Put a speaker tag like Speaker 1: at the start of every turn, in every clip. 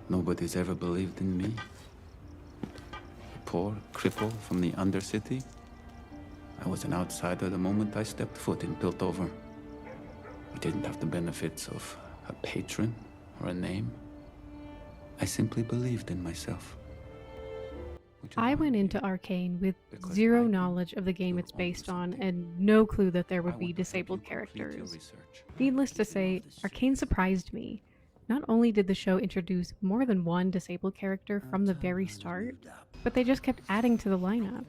Speaker 1: Nobody's ever believed in me. A poor cripple from the Undercity. I was an outsider the moment I stepped foot in Piltover. I didn't have the benefits of a patron or a name. I simply believed in myself.
Speaker 2: I went into Arcane with zero knowledge of the game it's based on and no clue that there would be disabled characters. Needless to say, Arcane surprised me. Not only did the show introduce more than one disabled character from the very start, but they just kept adding to the lineup.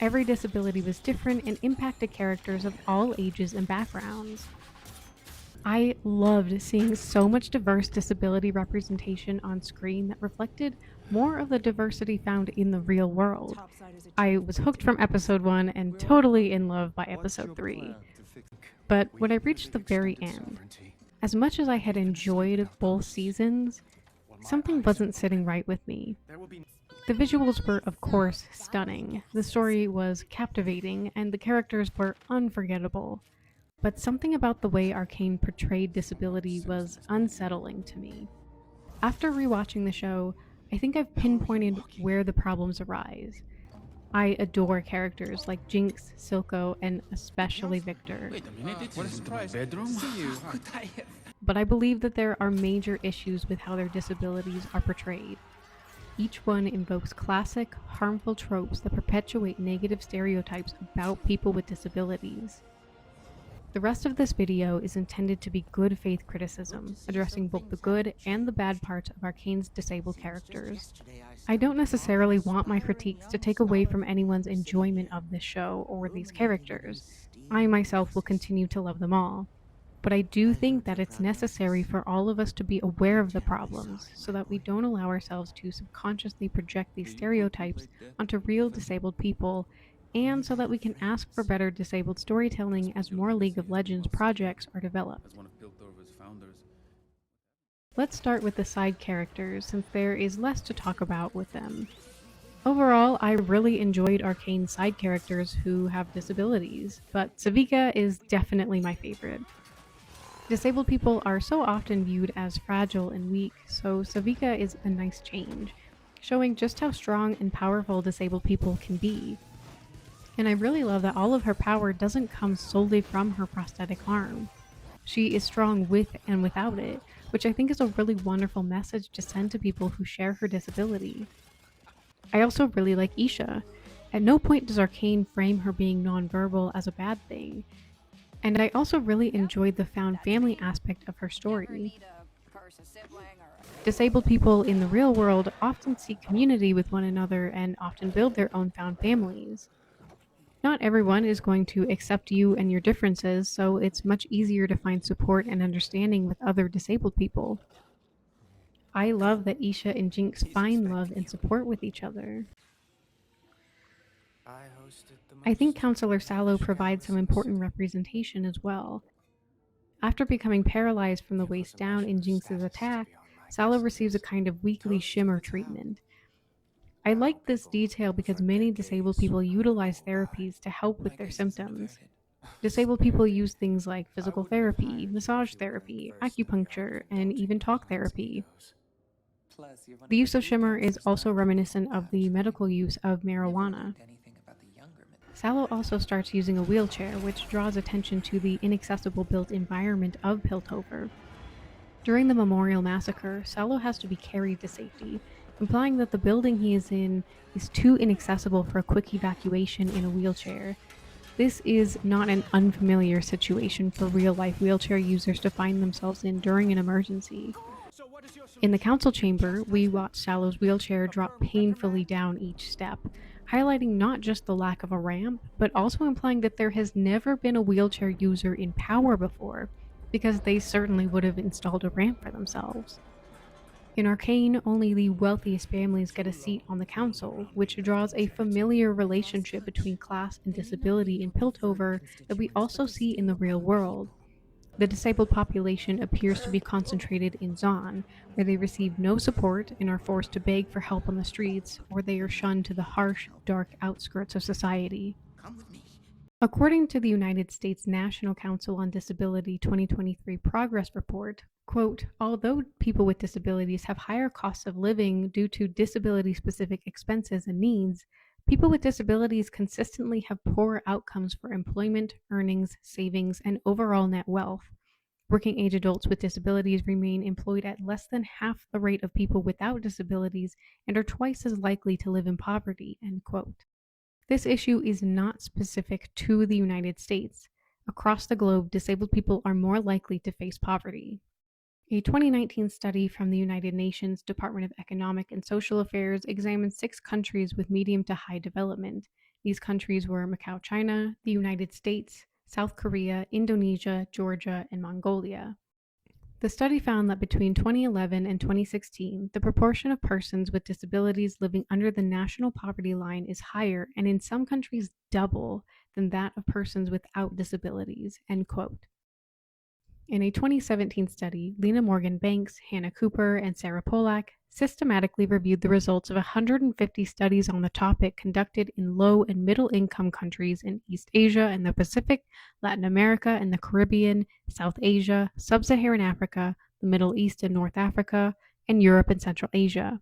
Speaker 2: Every disability was different and impacted characters of all ages and backgrounds. I loved seeing so much diverse disability representation on screen that reflected more of the diversity found in the real world. I was hooked from episode 1 and totally in love by episode 3. But when I reached the very end, as much as I had enjoyed both seasons, something wasn't sitting right with me. The visuals were, of course, stunning, the story was captivating, and the characters were unforgettable. But something about the way Arcane portrayed disability was unsettling to me. After rewatching the show, I think I've pinpointed where the problems arise. I adore characters like Jinx, Silco, and especially Victor.
Speaker 1: Wait a minute, it's into my bedroom? How could I have...
Speaker 2: But I believe that there are major issues with how their disabilities are portrayed. Each one invokes classic, harmful tropes that perpetuate negative stereotypes about people with disabilities. The rest of this video is intended to be good faith criticism, addressing both the good and the bad parts of Arcane's disabled characters. I don't necessarily want my critiques to take away from anyone's enjoyment of this show or these characters. I myself will continue to love them all. But I do think that it's necessary for all of us to be aware of the problems so that we don't allow ourselves to subconsciously project these stereotypes onto real disabled people, and so that we can ask for better disabled storytelling as more League of Legends projects are developed. Let's start with the side characters, since there is less to talk about with them. Overall, I really enjoyed Arcane's side characters who have disabilities, but Savika is definitely my favorite. Disabled people are so often viewed as fragile and weak, so Savika is a nice change, showing just how strong and powerful disabled people can be. And I really love that all of her power doesn't come solely from her prosthetic arm. She is strong with and without it, which I think is a really wonderful message to send to people who share her disability. I also really like Isha. At no point does Arcane frame her being nonverbal as a bad thing. And I also really enjoyed the found family aspect of her story. Disabled people in the real world often seek community with one another and often build their own found families. Not everyone is going to accept you and your differences, so it's much easier to find support and understanding with other disabled people. I love that Isha and Jinx find love and support with each other. I think Counselor Sallow provides some important representation as well. After becoming paralyzed from the waist down in Jinx's attack, Sallow receives a kind of weekly shimmer treatment. I like this detail because many disabled people utilize therapies to help with their symptoms. Disabled people use things like physical therapy, massage therapy, acupuncture, and even talk therapy. The use of shimmer is also reminiscent of the medical use of marijuana. Sallow also starts using a wheelchair, which draws attention to the inaccessible built environment of Piltover. During the Memorial Massacre, Sallow has to be carried to safety, implying that the building he is in is too inaccessible for a quick evacuation in a wheelchair. This is not an unfamiliar situation for real-life wheelchair users to find themselves in during an emergency. In the council chamber, we watch Sallow's wheelchair drop painfully down each step, highlighting not just the lack of a ramp, but also implying that there has never been a wheelchair user in power before, because they certainly would have installed a ramp for themselves. In Arcane, only the wealthiest families get a seat on the council, which draws a familiar relationship between class and disability in Piltover that we also see in the real world. The disabled population appears to be concentrated in Zaun, where they receive no support and are forced to beg for help on the streets, or they are shunned to the harsh, dark outskirts of society. According to the United States National Council on Disability 2023 Progress Report, quote, although people with disabilities have higher costs of living due to disability-specific expenses and needs, people with disabilities consistently have poorer outcomes for employment, earnings, savings, and overall net wealth. Working age adults with disabilities remain employed at less than half the rate of people without disabilities and are twice as likely to live in poverty, end quote. This issue is not specific to the United States. Across the globe, disabled people are more likely to face poverty. A 2019 study from the United Nations Department of Economic and Social Affairs examined 6 countries with medium to high development. These countries were Macau, China, the United States, South Korea, Indonesia, Georgia, and Mongolia. The study found that between 2011 and 2016, the proportion of persons with disabilities living under the national poverty line is higher and in some countries double than that of persons without disabilities, end quote. In a 2017 study, Lena Morgan Banks, Hannah Cooper, and Sarah Polak systematically reviewed the results of 150 studies on the topic conducted in low and middle income countries in East Asia and the Pacific, Latin America and the Caribbean, South Asia, Sub-Saharan Africa, the Middle East and North Africa, and Europe and Central Asia.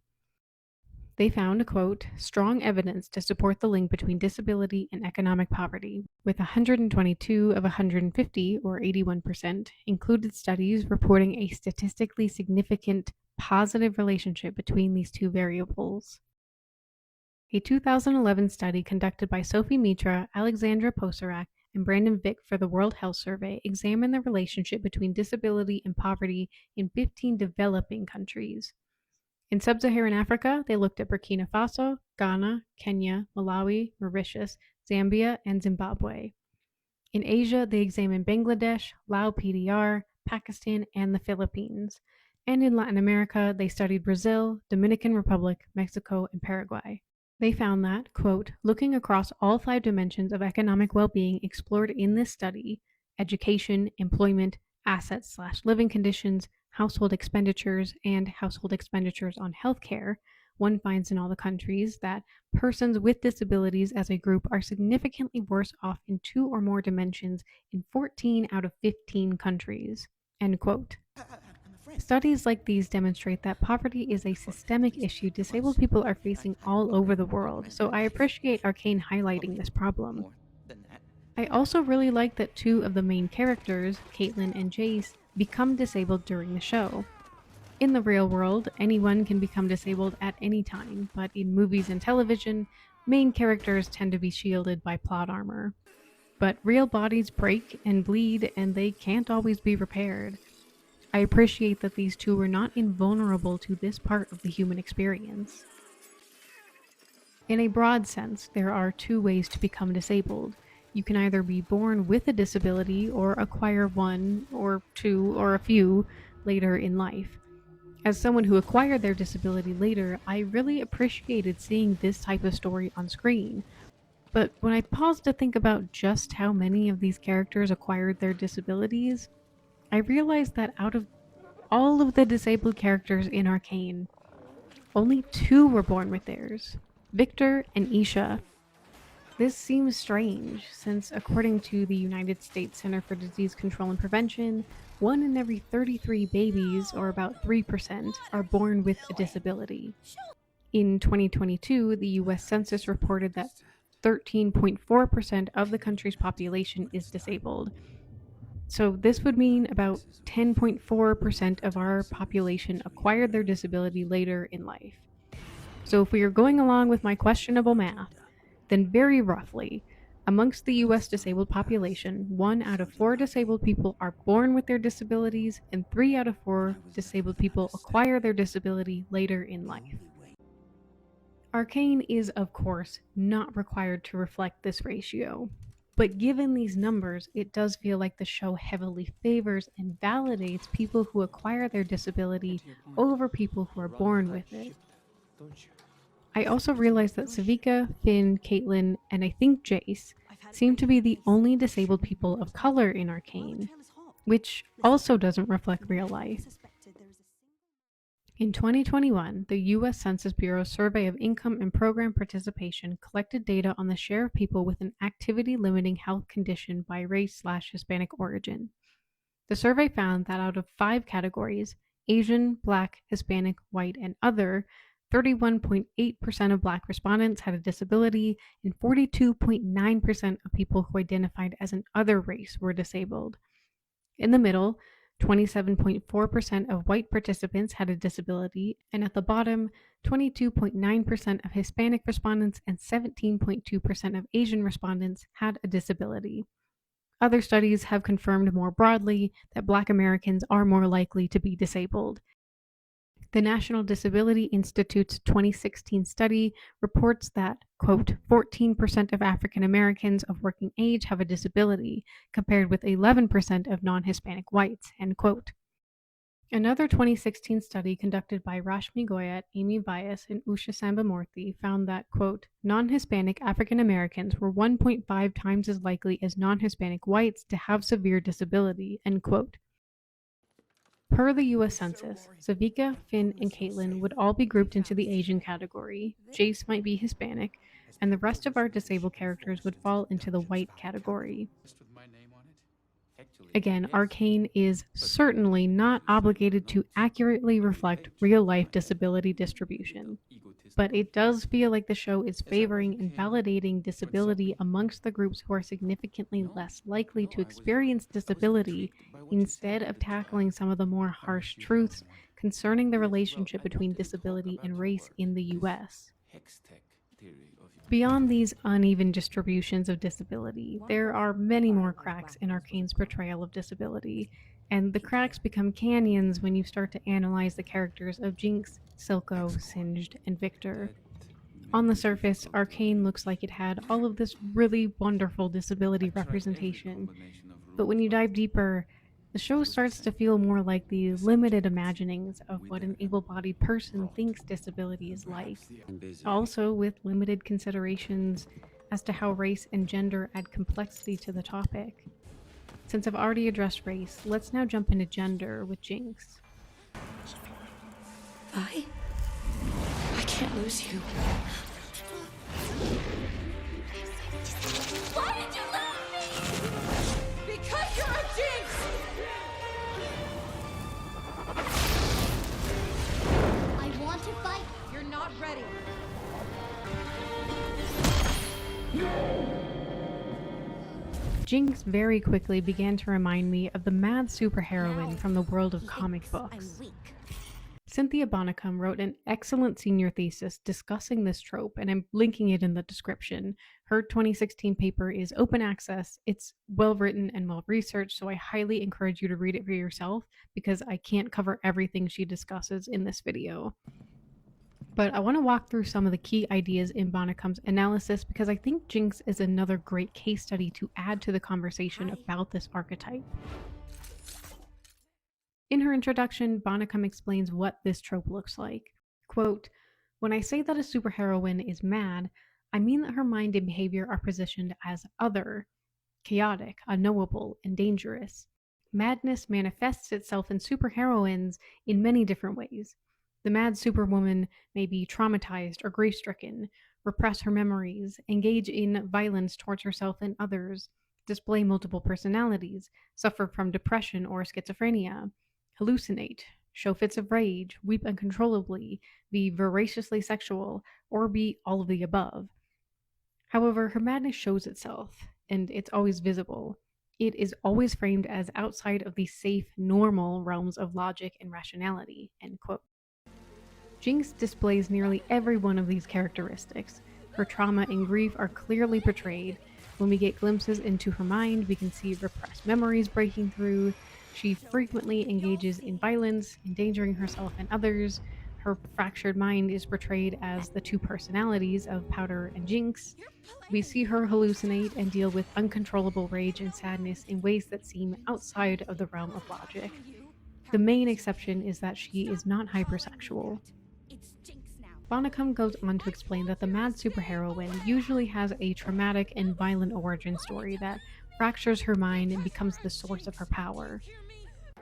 Speaker 2: They found, quote, strong evidence to support the link between disability and economic poverty, with 122 of 150, or 81%, included studies reporting a statistically significant positive relationship between these two variables. A 2011 study conducted by Sophie Mitra, Alexandra Posarak, and Brandon Vick for the World Health Survey examined the relationship between disability and poverty in 15 developing countries. In Sub-Saharan Africa, they looked at Burkina Faso, Ghana, Kenya, Malawi, Mauritius, Zambia, and Zimbabwe. In Asia, they examined Bangladesh, Lao PDR, Pakistan, and the Philippines. And in Latin America, they studied Brazil, Dominican Republic, Mexico, and Paraguay. They found that, quote, looking across all 5 dimensions of economic well-being explored in this study, education, employment, assets/living conditions, household expenditures, and household expenditures on healthcare, one finds in all the countries that persons with disabilities as a group are significantly worse off in 2 or more dimensions in 14 out of 15 countries, end quote. Studies like these demonstrate that poverty is a systemic issue disabled people are facing all over the world, so I appreciate Arcane highlighting this problem. I also really like that 2 of the main characters, Caitlin and Jace, become disabled during the show. In the real world, anyone can become disabled at any time, but in movies and television, main characters tend to be shielded by plot armor. But real bodies break and bleed, and they can't always be repaired. I appreciate that these 2 are not invulnerable to this part of the human experience. In a broad sense, there are 2 ways to become disabled. You can either be born with a disability or acquire one or 2 or a few later in life. As someone who acquired their disability later, I really appreciated seeing this type of story on screen. But when I paused to think about just how many of these characters acquired their disabilities, I realized that out of all of the disabled characters in Arcane, only 2 were born with theirs, Victor and Isha. This seems strange, since according to the United States Center for Disease Control and Prevention, 1 in every 33 babies, or about 3%, are born with a disability. In 2022, the US Census reported that 13.4% of the country's population is disabled. So this would mean about 10.4% of our population acquired their disability later in life. So if we are going along with my questionable math, then very roughly, amongst the US disabled population, 1 out of 4 disabled people are born with their disabilities, and 3 out of 4 disabled people acquire their disability later in life. Arcane is, of course, not required to reflect this ratio. But given these numbers, it does feel like the show heavily favors and validates people who acquire their disability over people who are born with it. I also realized that Savika, Finn, Caitlin, and I think Jace seem to be the only disabled people of color in Arcane, which also doesn't reflect real life. In 2021, the U.S. Census Bureau's survey of income and program participation collected data on the share of people with an activity-limiting health condition by race/Hispanic origin. The survey found that out of 5 categories, Asian, Black, Hispanic, White, and Other, 31.8% of Black respondents had a disability, and 42.9% of people who identified as an other race were disabled. In the middle, 27.4% of white participants had a disability, and at the bottom, 22.9% of Hispanic respondents and 17.2% of Asian respondents had a disability. Other studies have confirmed more broadly that Black Americans are more likely to be disabled. The National Disability Institute's 2016 study reports that, quote, 14% of African Americans of working age have a disability, compared with 11% of non-Hispanic whites, end quote. Another 2016 study conducted by Rashmi Goyat, Amy Vyas, and Usha Sambamurthy found that, quote, non-Hispanic African Americans were 1.5 times as likely as non-Hispanic whites to have severe disability, end quote. Per the U.S. Census, Savika, Finn, and Caitlin would all be grouped into the Asian category, Jace might be Hispanic, and the rest of our disabled characters would fall into the white category. Again, Arcane is certainly not obligated to accurately reflect real-life disability distribution, but it does feel like the show is favoring and validating disability amongst the groups who are significantly less likely to experience disability, instead of tackling some of the more harsh truths concerning the relationship between disability and race in the US. Beyond these uneven distributions of disability, there are many more cracks in Arcane's portrayal of disability, and the cracks become canyons when you start to analyze the characters of Jinx, Silco, Singed, and Victor. On the surface, Arcane looks like it had all of this really wonderful disability representation, but when you dive deeper, the show starts to feel more like the limited imaginings of what an able-bodied person thinks disability is like, also with limited considerations as to how race and gender add complexity to the topic. Since I've already addressed race, let's now jump into gender with Jinx.
Speaker 3: I can't lose you. Why did you leave me? Because you're a Jinx!
Speaker 4: I want to fight.
Speaker 3: You're not ready.
Speaker 2: Jinx very quickly began to remind me of the mad superheroine from the world of comic books.
Speaker 4: I'm weak.
Speaker 2: Cynthia Bonnicum wrote an excellent senior thesis discussing this trope, and I'm linking it in the description. Her 2016 paper is open access, it's well written and well researched, so I highly encourage you to read it for yourself because I can't cover everything she discusses in this video. But I want to walk through some of the key ideas in Bonnicum's analysis because I think Jinx is another great case study to add to the conversation about this archetype. In her introduction, Bonnicum explains what this trope looks like. Quote, when I say that a superheroine is mad, I mean that her mind and behavior are positioned as other, chaotic, unknowable, and dangerous. Madness manifests itself in superheroines in many different ways. The mad superwoman may be traumatized or grief-stricken, repress her memories, engage in violence towards herself and others, display multiple personalities, suffer from depression or schizophrenia, hallucinate, show fits of rage, weep uncontrollably, be voraciously sexual, or be all of the above. However, her madness shows itself, and it's always visible. It is always framed as outside of the safe, normal realms of logic and rationality, end quote. Jinx displays nearly every one of these characteristics. Her trauma and grief are clearly portrayed. When we get glimpses into her mind, we can see repressed memories breaking through. She frequently engages in violence, endangering herself and others. Her fractured mind is portrayed as the two personalities of Powder and Jinx. We see her hallucinate and deal with uncontrollable rage and sadness in ways that seem outside of the realm of logic. The main exception is that she is not hypersexual. Bonnicum goes on to explain that the mad superheroine usually has a traumatic and violent origin story that fractures her mind and becomes the source of her power.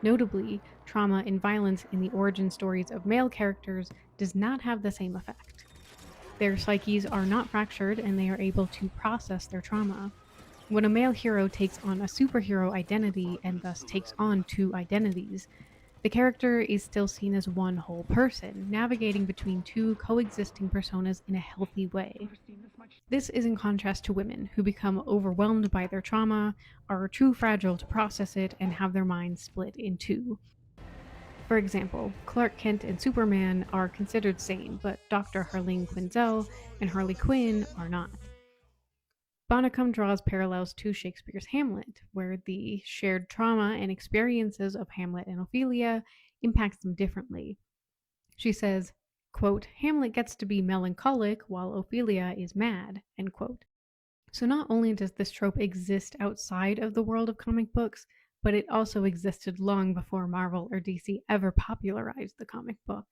Speaker 2: Notably, trauma and violence in the origin stories of male characters does not have the same effect. Their psyches are not fractured and they are able to process their trauma. When a male hero takes on a superhero identity and thus takes on two identities, the character is still seen as one whole person, navigating between two coexisting personas in a healthy way. This is in contrast to women, who become overwhelmed by their trauma, are too fragile to process it, and have their minds split in two. For example, Clark Kent and Superman are considered sane, but Dr. Harleen Quinzel and Harley Quinn are not. Bonacom draws parallels to Shakespeare's Hamlet, where the shared trauma and experiences of Hamlet and Ophelia impacts them differently. She says, quote, Hamlet gets to be melancholic while Ophelia is mad, end quote. So not only does this trope exist outside of the world of comic books, but it also existed long before Marvel or DC ever popularized the comic book.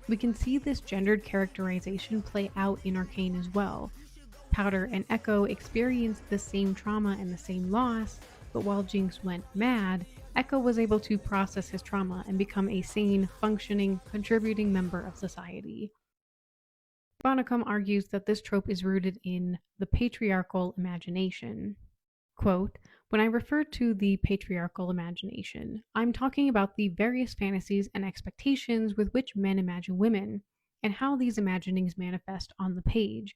Speaker 2: We can see this gendered characterization play out in Arcane as well. Powder and Echo experienced the same trauma and the same loss, but while Jinx went mad, Echo was able to process his trauma and become a sane, functioning, contributing member of society. Bonacom argues that this trope is rooted in the patriarchal imagination. Quote, when I refer to the patriarchal imagination, I'm talking about the various fantasies and expectations with which men imagine women, and how these imaginings manifest on the page.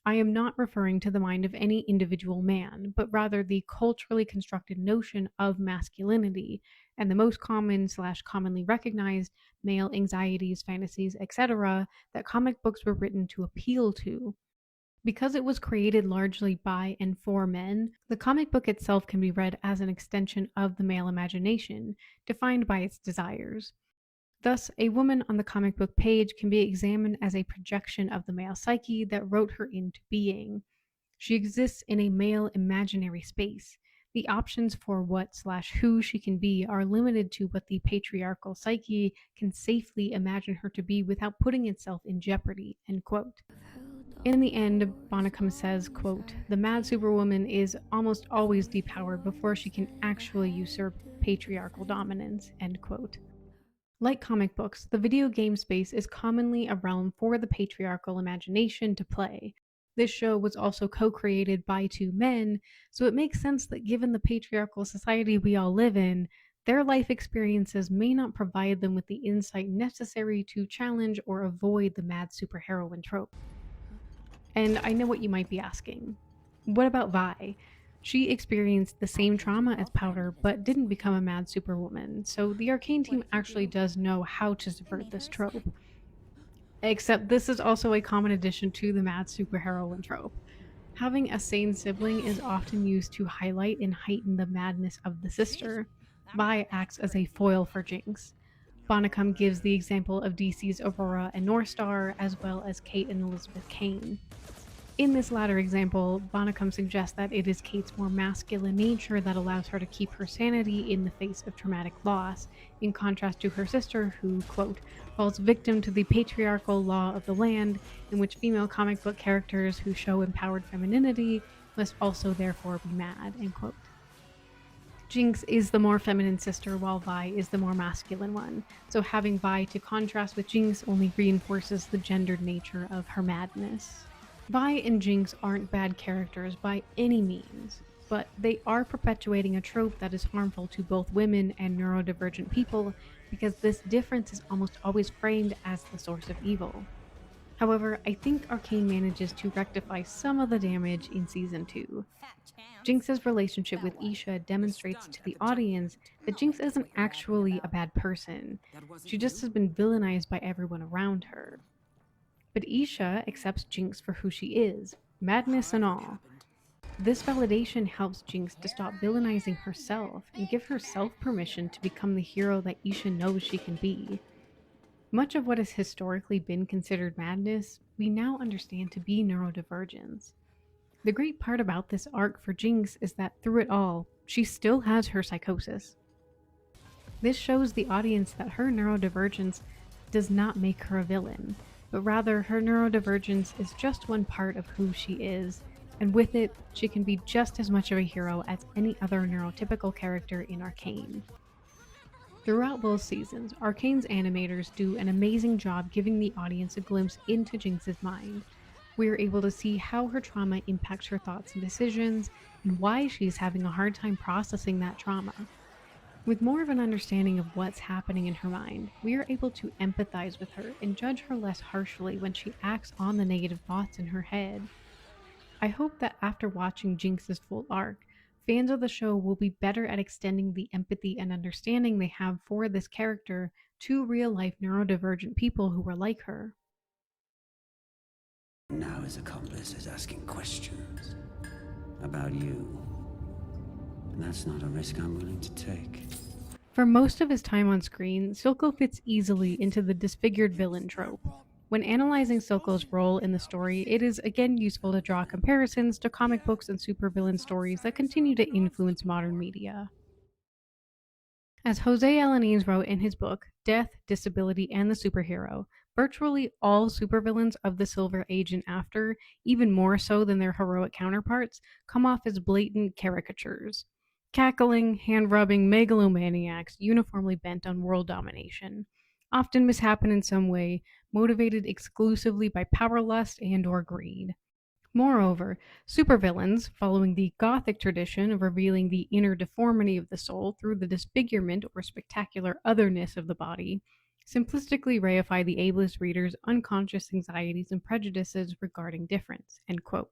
Speaker 2: I am not referring to the mind of any individual man, but rather the culturally constructed notion of masculinity and the most commonly recognized male anxieties, fantasies, etc. that comic books were written to appeal to. Because it was created largely by and for men, the comic book itself can be read as an extension of the male imagination, defined by its desires. Thus, a woman on the comic book page can be examined as a projection of the male psyche that wrote her into being. She exists in a male imaginary space. The options for what/who she can be are limited to what the patriarchal psyche can safely imagine her to be without putting itself in jeopardy, end quote. In the end, Bonacom says, quote, the mad superwoman is almost always depowered before she can actually usurp patriarchal dominance, end quote. Like comic books, the video game space is commonly a realm for the patriarchal imagination to play. This show was also co-created by two men, so it makes sense that given the patriarchal society we all live in, their life experiences may not provide them with the insight necessary to challenge or avoid the mad superheroine trope. And I know what you might be asking. What about Vi? She experienced the same trauma as Powder, but didn't become a mad superwoman, so the Arcane team actually does know how to subvert this trope. Except this is also a common addition to the mad superheroine trope. Having a sane sibling is often used to highlight and heighten the madness of the sister. Vi acts as a foil for Jinx. Bonacom gives the example of DC's Aurora and Northstar, as well as Kate and Elizabeth Kane. In this latter example, Bonacom suggests that it is Kate's more masculine nature that allows her to keep her sanity in the face of traumatic loss, in contrast to her sister who, quote, falls victim to the patriarchal law of the land, in which female comic book characters who show empowered femininity must also therefore be mad, end quote. Jinx is the more feminine sister while Vi is the more masculine one, so having Vi to contrast with Jinx only reinforces the gendered nature of her madness. Vi and Jinx aren't bad characters by any means, but they are perpetuating a trope that is harmful to both women and neurodivergent people because this difference is almost always framed as the source of evil. However, I think Arcane manages to rectify some of the damage in Season 2. Jinx's relationship with Isha demonstrates to the audience that Jinx isn't actually a bad person. She just has been villainized by everyone around her. But Isha accepts Jinx for who she is, madness and all. This validation helps Jinx to stop villainizing herself and give herself permission to become the hero that Isha knows she can be. Much of what has historically been considered madness, we now understand to be neurodivergence. The great part about this arc for Jinx is that through it all, she still has her psychosis. This shows the audience that her neurodivergence does not make her a villain, but rather her neurodivergence is just one part of who she is, and with it, she can be just as much of a hero as any other neurotypical character in Arcane. Throughout both seasons, Arcane's animators do an amazing job giving the audience a glimpse into Jinx's mind. We are able to see how her trauma impacts her thoughts and decisions, and why she's having a hard time processing that trauma. With more of an understanding of what's happening in her mind, we are able to empathize with her and judge her less harshly when she acts on the negative thoughts in her head. I hope that after watching Jinx's full arc, fans of the show will be better at extending the empathy and understanding they have for this character to real-life neurodivergent people who are like her.
Speaker 5: Now his accomplice is asking questions about you. And that's not a risk I'm willing to take.
Speaker 2: For most of his time on screen, Silco fits easily into the disfigured villain trope. When analyzing Silco's role in the story, it is again useful to draw comparisons to comic books and supervillain stories that continue to influence modern media. As Jose Alanis wrote in his book, Death, Disability, and the Superhero, virtually all supervillains of the Silver Age and after, even more so than their heroic counterparts, come off as blatant caricatures. Cackling, hand-rubbing megalomaniacs uniformly bent on world domination, often mishapen in some way, motivated exclusively by power lust and/or greed. Moreover, supervillains, following the Gothic tradition of revealing the inner deformity of the soul through the disfigurement or spectacular otherness of the body, simplistically reify the ableist reader's unconscious anxieties and prejudices regarding difference. End quote.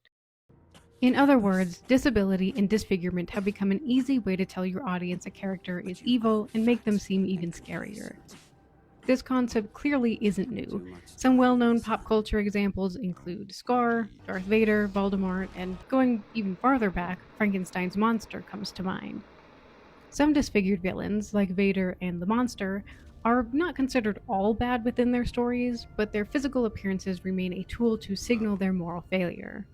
Speaker 2: In other words, disability and disfigurement have become an easy way to tell your audience a character is evil and make them seem even scarier. This concept clearly isn't new. Some well-known pop culture examples include Scar, Darth Vader, Voldemort, and going even farther back, Frankenstein's monster comes to mind. Some disfigured villains, like Vader and the monster, are not considered all bad within their stories, but their physical appearances remain a tool to signal their moral failure.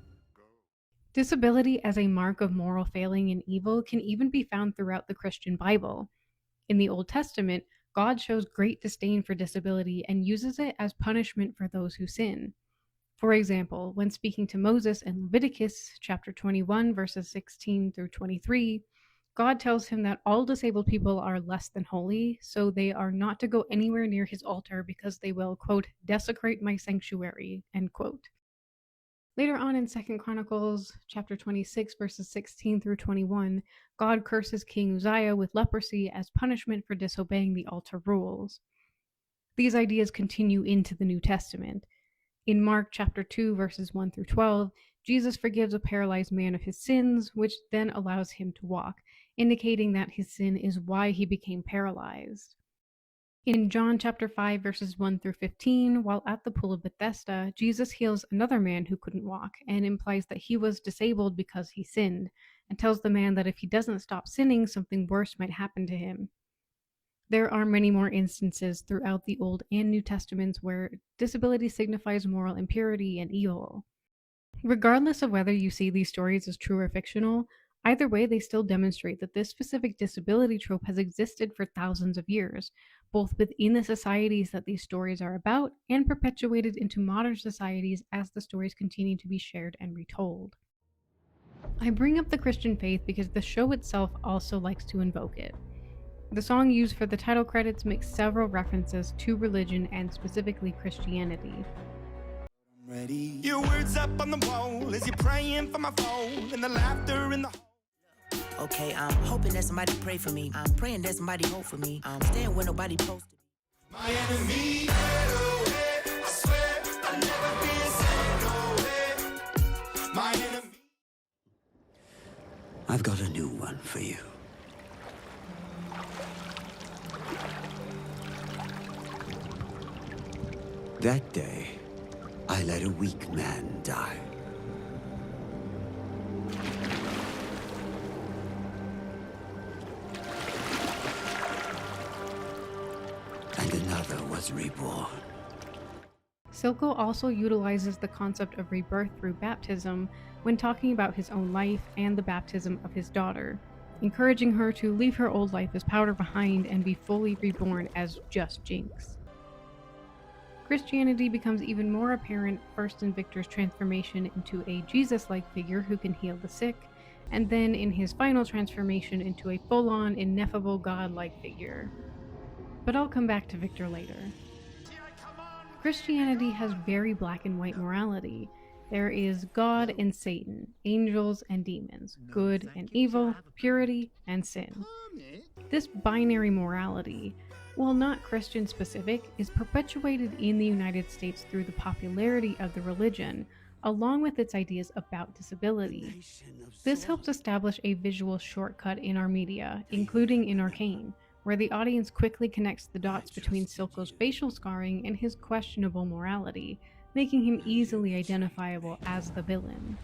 Speaker 2: Disability as a mark of moral failing and evil can even be found throughout the Christian Bible. In the Old Testament, God shows great disdain for disability and uses it as punishment for those who sin. For example, when speaking to Moses in Leviticus chapter 21, verses 16 through 23, God tells him that all disabled people are less than holy, so they are not to go anywhere near his altar because they will, quote, desecrate my sanctuary, end quote. Later on in 2 Chronicles chapter 26, verses 16 through 21, God curses King Uzziah with leprosy as punishment for disobeying the altar rules. These ideas continue into the New Testament. In Mark chapter 2, verses 1 through 12, Jesus forgives a paralyzed man of his sins, which then allows him to walk, indicating that his sin is why he became paralyzed. In John chapter 5, verses 1 through 15, while at the pool of Bethesda, Jesus heals another man who couldn't walk and implies that he was disabled because he sinned, and tells the man that if he doesn't stop sinning, something worse might happen to him. There are many more instances throughout the Old and New Testaments where disability signifies moral impurity and evil. Regardless of whether you see these stories as true or fictional, either way they still demonstrate that this specific disability trope has existed for thousands of years, both within the societies that these stories are about and perpetuated into modern societies as the stories continue to be shared and retold. I bring up the Christian faith because the show itself also likes to invoke it. The song used for the title credits makes several references to religion and specifically Christianity.
Speaker 6: Ready. Your words up on the wall as you're praying for my phone and the laughter in the
Speaker 7: Okay, I'm hoping that somebody pray for me. I'm praying that somebody hope for me. I'm staying where nobody supposed to be.
Speaker 6: my enemy. I swear I'll never be the same, no way. My enemy.
Speaker 5: I've got a new one for you. That day, I let a weak man die. And another was reborn.
Speaker 2: Silco also utilizes the concept of rebirth through baptism when talking about his own life and the baptism of his daughter, encouraging her to leave her old life as powder behind and be fully reborn as just Jinx. Christianity becomes even more apparent first in Victor's transformation into a Jesus-like figure who can heal the sick, and then in his final transformation into a full-on, ineffable god-like figure. But I'll come back to Victor later. Christianity has very black and white morality. There is God and Satan, angels and demons, good and evil, purity and sin. This binary morality, while not Christian specific, is perpetuated in the United States through the popularity of the religion, along with its ideas about disability. This helps establish a visual shortcut in our media, including in Arcane, where the audience quickly connects the dots between Silco's facial scarring and his questionable morality, making him easily identifiable as the villain.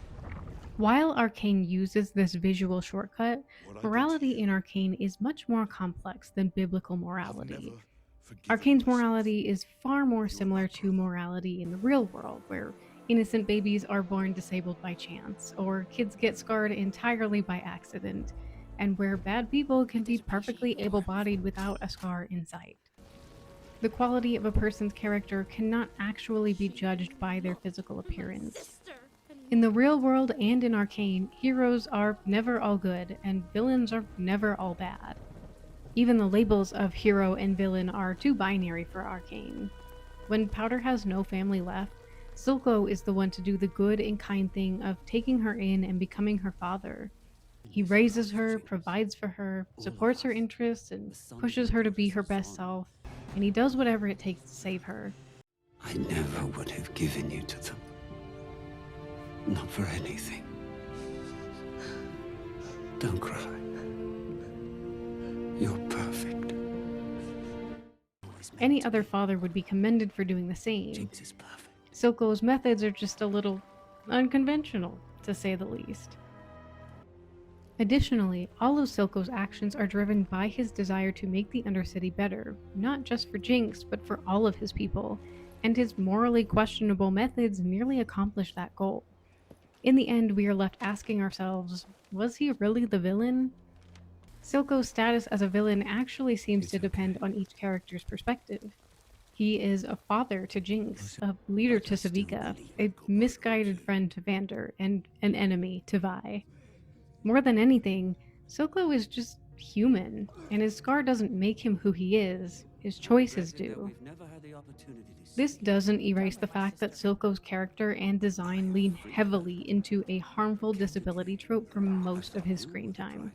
Speaker 2: While Arcane uses this visual shortcut, morality in Arcane is much more complex than biblical morality. Arcane's morality is far more similar to morality in the real world, where innocent babies are born disabled by chance, or kids get scarred entirely by accident, and where bad people can be perfectly able-bodied without a scar in sight. The quality of a person's character cannot actually be judged by their physical appearance. In the real world and in Arcane, heroes are never all good, and villains are never all bad. Even the labels of hero and villain are too binary for Arcane. When Powder has no family left, Silco is the one to do the good and kind thing of taking her in and becoming her father. He raises her, provides for her, supports her interests, and pushes her to be her best self, and he does whatever it takes to save her.
Speaker 5: I never would have given you to them. Not for anything. Don't cry. You're perfect.
Speaker 2: Any other father would be commended for doing the same.
Speaker 5: Jinx is perfect.
Speaker 2: Silco's methods are just a little unconventional, to say the least. Additionally, all of Silco's actions are driven by his desire to make the Undercity better, not just for Jinx, but for all of his people, and his morally questionable methods nearly accomplish that goal. In the end, we are left asking ourselves, was he really the villain? Silco's status as a villain actually seems to depend on each character's perspective. He is a father to Jinx, a leader to Savika, a misguided friend to Vander, and an enemy to Vi. More than anything, Silco is just human, and his scar doesn't make him who he is, his choices do. This doesn't erase the fact that Silco's character and design lean heavily into a harmful disability trope for most of his screen time.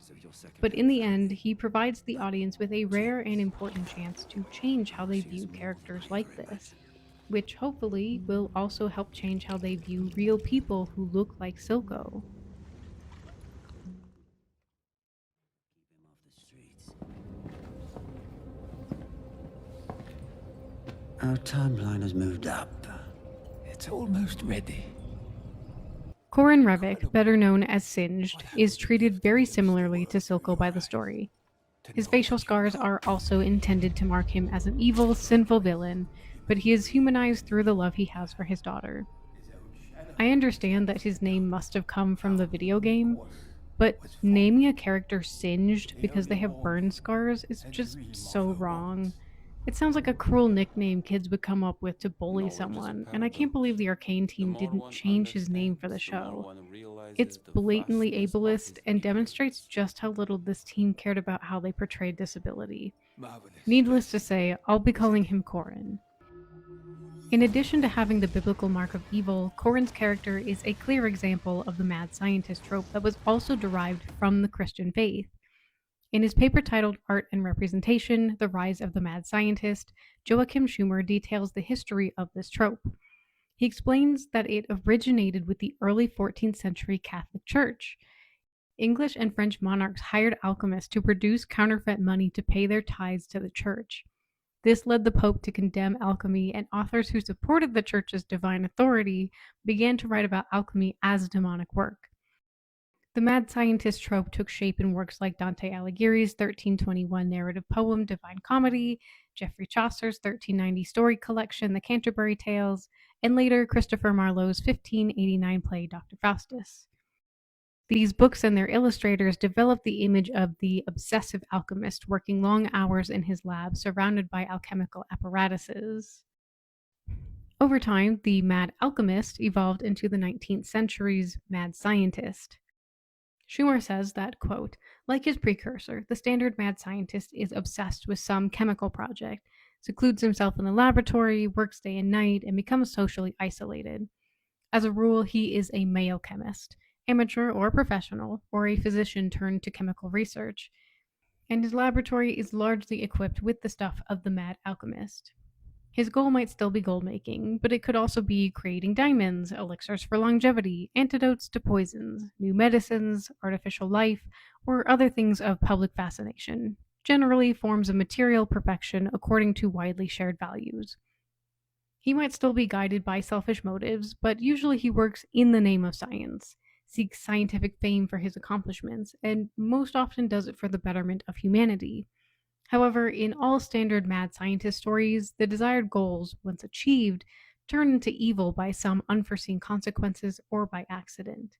Speaker 2: But in the end, he provides the audience with a rare and important chance to change how they view characters like this, which hopefully will also help change how they view real people who look like Silco.
Speaker 5: Our timeline has moved up.
Speaker 1: It's almost ready.
Speaker 2: Corin Revik, better known as Singed, is treated very similarly to Silco by the story. His facial scars are also intended to mark him as an evil, sinful villain, but he is humanized through the love he has for his daughter. I understand that his name must have come from the video game, but naming a character Singed because they have burn scars is just so wrong. It sounds like a cruel nickname kids would come up with to bully someone, and I can't believe the Arcane team didn't change his name for the show. It's blatantly ableist and demonstrates just how little this team cared about how they portrayed disability. Needless to say, I'll be calling him Corin. In addition to having the biblical mark of evil, Corin's character is a clear example of the mad scientist trope that was also derived from the Christian faith. In his paper titled Art and Representation, The Rise of the Mad Scientist, Joachim Schumer details the history of this trope. He explains that it originated with the early 14th century Catholic Church. English and French monarchs hired alchemists to produce counterfeit money to pay their tithes to the church. This led the Pope to condemn alchemy, and authors who supported the church's divine authority began to write about alchemy as demonic work. The mad scientist trope took shape in works like Dante Alighieri's 1321 narrative poem Divine Comedy, Geoffrey Chaucer's 1390 story collection The Canterbury Tales, and later Christopher Marlowe's 1589 play Dr. Faustus. These books and their illustrators developed the image of the obsessive alchemist working long hours in his lab surrounded by alchemical apparatuses. Over time, the mad alchemist evolved into the 19th century's mad scientist. Schumer says that, quote, like his precursor, the standard mad scientist is obsessed with some chemical project, secludes himself in the laboratory, works day and night, and becomes socially isolated. As a rule, he is a male chemist, amateur or professional, or a physician turned to chemical research, and his laboratory is largely equipped with the stuff of the mad alchemist. His goal might still be gold making, but it could also be creating diamonds, elixirs for longevity, antidotes to poisons, new medicines, artificial life, or other things of public fascination, generally forms of material perfection according to widely shared values. He might still be guided by selfish motives, but usually he works in the name of science, seeks scientific fame for his accomplishments, and most often does it for the betterment of humanity. However, in all standard mad scientist stories, the desired goals, once achieved, turn into evil by some unforeseen consequences or by accident.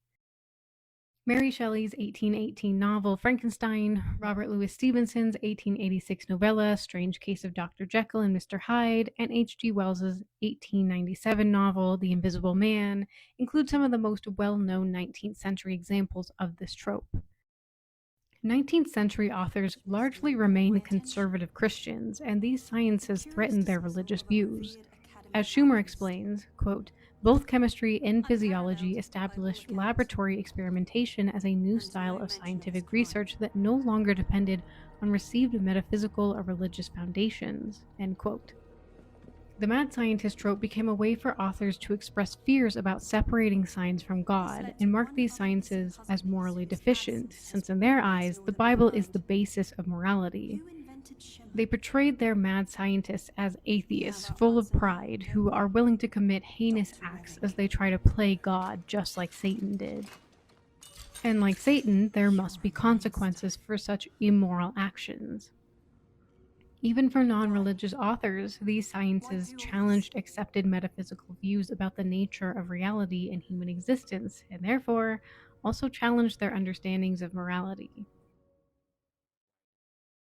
Speaker 2: Mary Shelley's 1818 novel Frankenstein, Robert Louis Stevenson's 1886 novella Strange Case of Dr. Jekyll and Mr. Hyde, and H.G. Wells's 1897 novel The Invisible Man include some of the most well-known 19th century examples of this trope. 19th century authors largely remain conservative Christians, and these sciences threaten their religious views. As Schumer explains, quote, both chemistry and physiology established laboratory experimentation as a new style of scientific research that no longer depended on received metaphysical or religious foundations, end quote. The mad scientist trope became a way for authors to express fears about separating science from God and mark these sciences as morally deficient, since in their eyes, the Bible is the basis of morality. They portrayed their mad scientists as atheists, full of pride, who are willing to commit heinous acts as they try to play God, just like Satan did. And like Satan, there must be consequences for such immoral actions. Even for non-religious authors, these sciences challenged accepted metaphysical views about the nature of reality and human existence, and therefore also challenged their understandings of morality.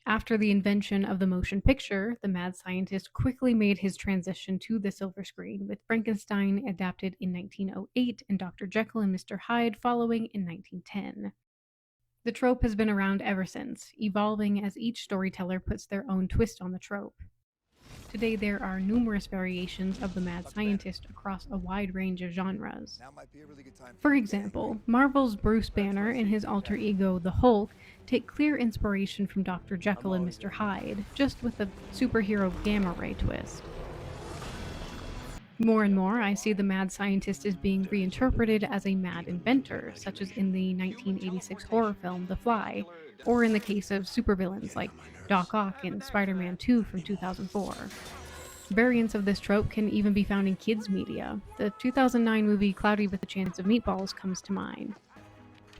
Speaker 2: After the invention of the motion picture, the mad scientist quickly made his transition to the silver screen, with Frankenstein adapted in 1908 and Dr. Jekyll and Mr. Hyde following in 1910. The trope has been around ever since, evolving as each storyteller puts their own twist on the trope. Today there are numerous variations of the mad scientist across a wide range of genres. For example, Marvel's Bruce Banner and his alter ego, the Hulk, take clear inspiration from Dr. Jekyll and Mr. Hyde, just with a superhero gamma ray twist. More and more, I see the mad scientist as being reinterpreted as a mad inventor, such as in the 1986 horror film The Fly, or in the case of supervillains like Doc Ock in Spider-Man 2 from 2004. Variants of this trope can even be found in kids' media. The 2009 movie Cloudy with a Chance of Meatballs comes to mind.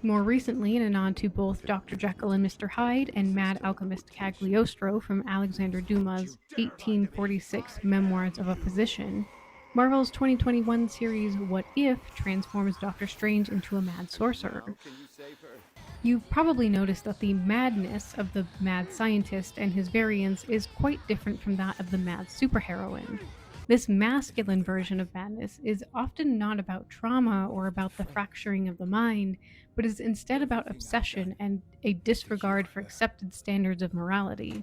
Speaker 2: More recently, in a nod to both Dr. Jekyll and Mr. Hyde and mad alchemist Cagliostro from Alexander Dumas' 1846 Memoirs of a Physician, Marvel's 2021 series What If transforms Doctor Strange into a mad sorcerer. You've probably noticed that the madness of the mad scientist and his variants is quite different from that of the mad superheroine. This masculine version of madness is often not about trauma or about the fracturing of the mind, but is instead about obsession and a disregard for accepted standards of morality.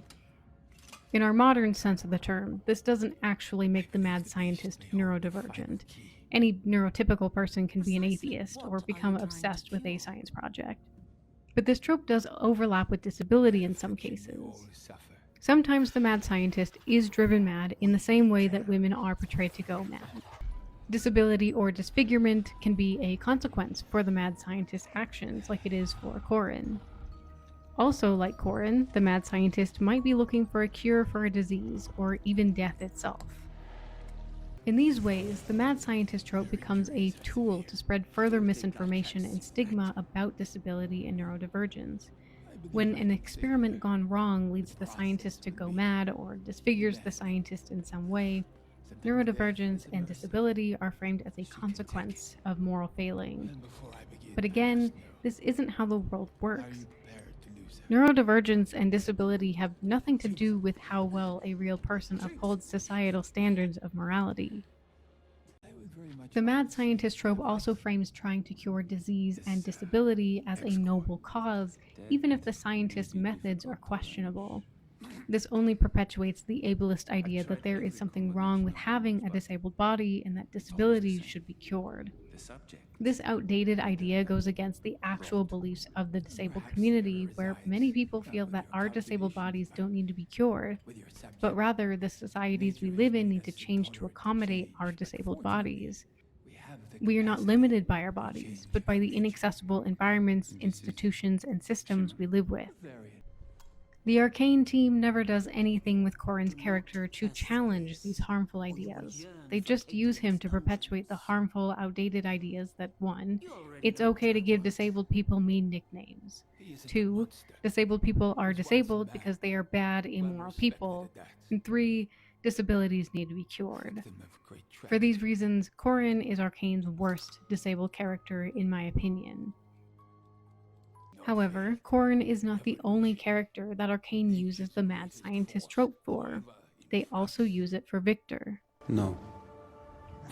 Speaker 2: In our modern sense of the term, this doesn't actually make the mad scientist neurodivergent. Any neurotypical person can be an atheist or become obsessed with a science project. But this trope does overlap with disability in some cases. Sometimes the mad scientist is driven mad in the same way that women are portrayed to go mad. Disability or disfigurement can be a consequence for the mad scientist's actions, like it is for Corin. Also, like Corin, the mad scientist might be looking for a cure for a disease, or even death itself. In these ways, the mad scientist trope becomes a tool to spread further misinformation and stigma about disability and neurodivergence. When an experiment gone wrong leads the scientist to go mad or disfigures the scientist in some way, neurodivergence and disability are framed as a consequence of moral failing. But again, this isn't how the world works. Neurodivergence and disability have nothing to do with how well a real person upholds societal standards of morality. The mad scientist trope also frames trying to cure disease and disability as a noble cause, even if the scientist's methods are questionable. This only perpetuates the ableist idea that there is something wrong with having a disabled body and that disabilities should be cured. This outdated idea goes against the actual beliefs of the disabled community, where many people feel that our disabled bodies don't need to be cured, but rather the societies we live in need to change to accommodate our disabled bodies. We are not limited by our bodies, but by the inaccessible environments, institutions, and systems we live with. The Arcane team never does anything with Corrin's character to challenge these harmful ideas. They just use him to perpetuate the harmful, outdated ideas that 1. It's okay to give disabled people mean nicknames. 2. Disabled people are disabled because they are bad, immoral people. And 3. Disabilities need to be cured. For these reasons, Corrin is Arcane's worst disabled character in my opinion. However, Corrin is not the only character that Arcane uses the mad scientist trope for. They also use it for Victor.
Speaker 1: No.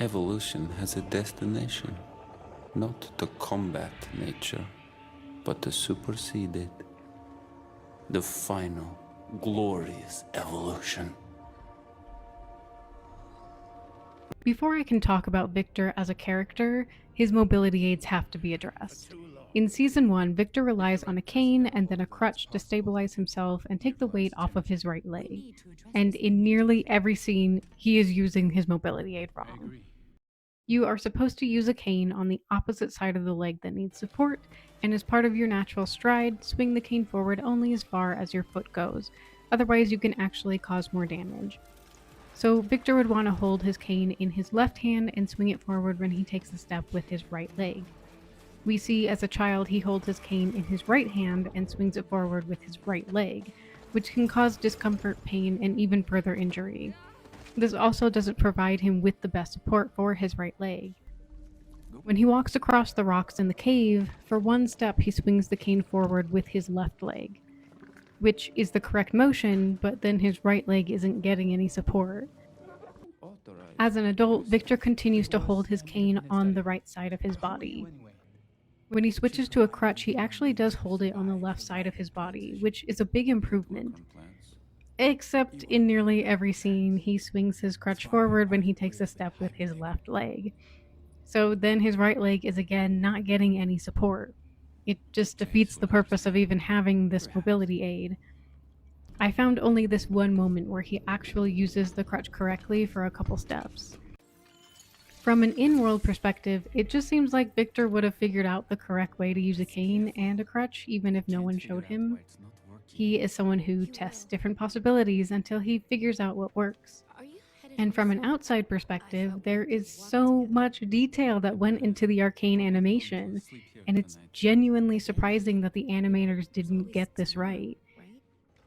Speaker 1: Evolution has a destination. Not to combat nature, but to supersede it. The final, glorious evolution.
Speaker 2: Before I can talk about Victor as a character, his mobility aids have to be addressed. In Season 1, Victor relies on a cane and then a crutch to stabilize himself and take the weight off of his right leg. And in nearly every scene, he is using his mobility aid wrong. You are supposed to use a cane on the opposite side of the leg that needs support, and as part of your natural stride, swing the cane forward only as far as your foot goes. Otherwise, you can actually cause more damage. So Victor would want to hold his cane in his left hand and swing it forward when he takes a step with his right leg. We see as a child he holds his cane in his right hand and swings it forward with his right leg, which can cause discomfort, pain, and even further injury. This also doesn't provide him with the best support for his right leg. When he walks across the rocks in the cave, for one step he swings the cane forward with his left leg, which is the correct motion, but then his right leg isn't getting any support. As an adult, Victor continues to hold his cane on the right side of his body. When he switches to a crutch, he actually does hold it on the left side of his body, which is a big improvement. Except in nearly every scene, he swings his crutch forward when he takes a step with his left leg. So then his right leg is again not getting any support. It just defeats the purpose of even having this mobility aid. I found only this one moment where he actually uses the crutch correctly for a couple steps. From an in-world perspective, it just seems like Victor would have figured out the correct way to use a cane and a crutch even if no one showed him. He is someone who tests different possibilities until he figures out what works. And from an outside perspective, there is so much detail that went into the Arcane animation, and it's genuinely surprising that the animators didn't get this right.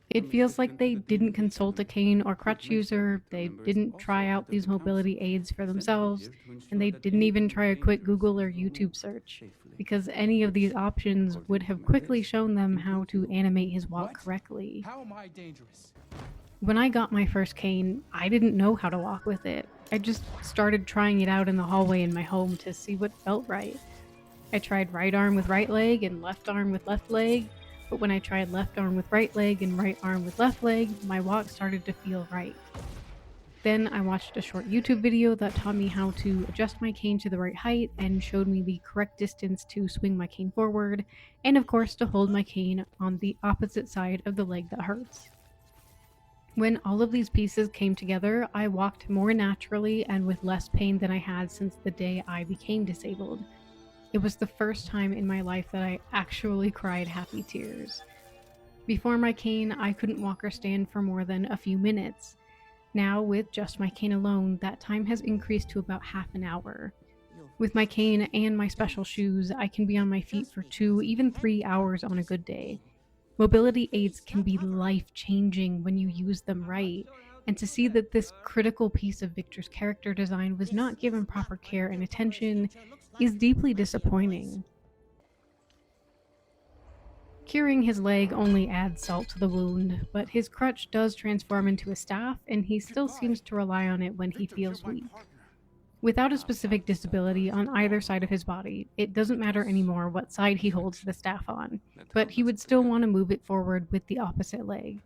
Speaker 2: It feels like they didn't consult a cane or crutch user, they didn't try out these mobility aids for themselves, and they didn't even try a quick Google or YouTube search, because any of these options would have quickly shown them how to animate his walk correctly.
Speaker 8: How am I dangerous?
Speaker 2: When I got my first cane, I didn't know how to walk with it. I just started trying it out in the hallway in my home to see what felt right. I tried right arm with right leg and left arm with left leg, but when I tried left arm with right leg and right arm with left leg, my walk started to feel right. Then I watched a short YouTube video that taught me how to adjust my cane to the right height and showed me the correct distance to swing my cane forward, and of course to hold my cane on the opposite side of the leg that hurts. When all of these pieces came together, I walked more naturally and with less pain than I had since the day I became disabled. It was the first time in my life that I actually cried happy tears. Before my cane, I couldn't walk or stand for more than a few minutes. Now, with just my cane alone, that time has increased to about half an hour. With my cane and my special shoes, I can be on my feet for 2, even 3 hours on a good day. Mobility aids can be life-changing when you use them right, and to see that this critical piece of Victor's character design was not given proper care and attention is deeply disappointing. Curing his leg only adds salt to the wound, but his crutch does transform into a staff, and he still seems to rely on it when he feels weak. Without a specific disability on either side of his body, it doesn't matter anymore what side he holds the staff on, but he would still want to move it forward with the opposite leg.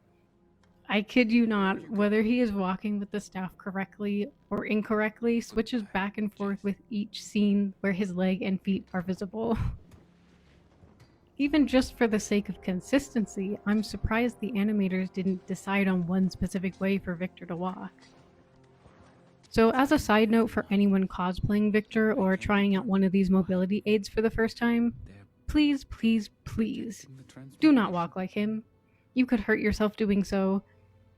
Speaker 2: I kid you not, whether he is walking with the staff correctly or incorrectly switches back and forth with each scene where his leg and feet are visible. Even just for the sake of consistency, I'm surprised the animators didn't decide on one specific way for Victor to walk. So as a side note for anyone cosplaying Victor or trying out one of these mobility aids for the first time, please, please, please, do not walk like him. You could hurt yourself doing so.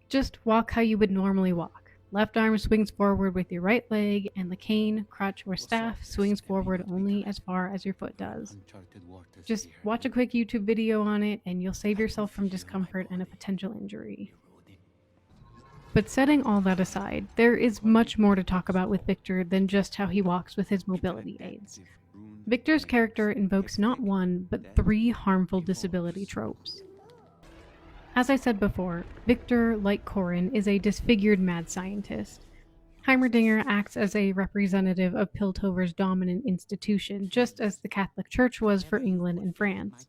Speaker 2: Just walk how you would normally walk. Left arm swings forward with your right leg, and the cane, crutch, or staff swings forward only as far as your foot does. Just watch a quick YouTube video on it, and you'll save yourself from discomfort and a potential injury. But setting all that aside, there is much more to talk about with Victor than just how he walks with his mobility aids. Victor's character invokes not one, but 3 harmful disability tropes. As I said before, Victor, like Corin, is a disfigured mad scientist. Heimerdinger acts as a representative of Piltover's dominant institution, just as the Catholic Church was for England and France.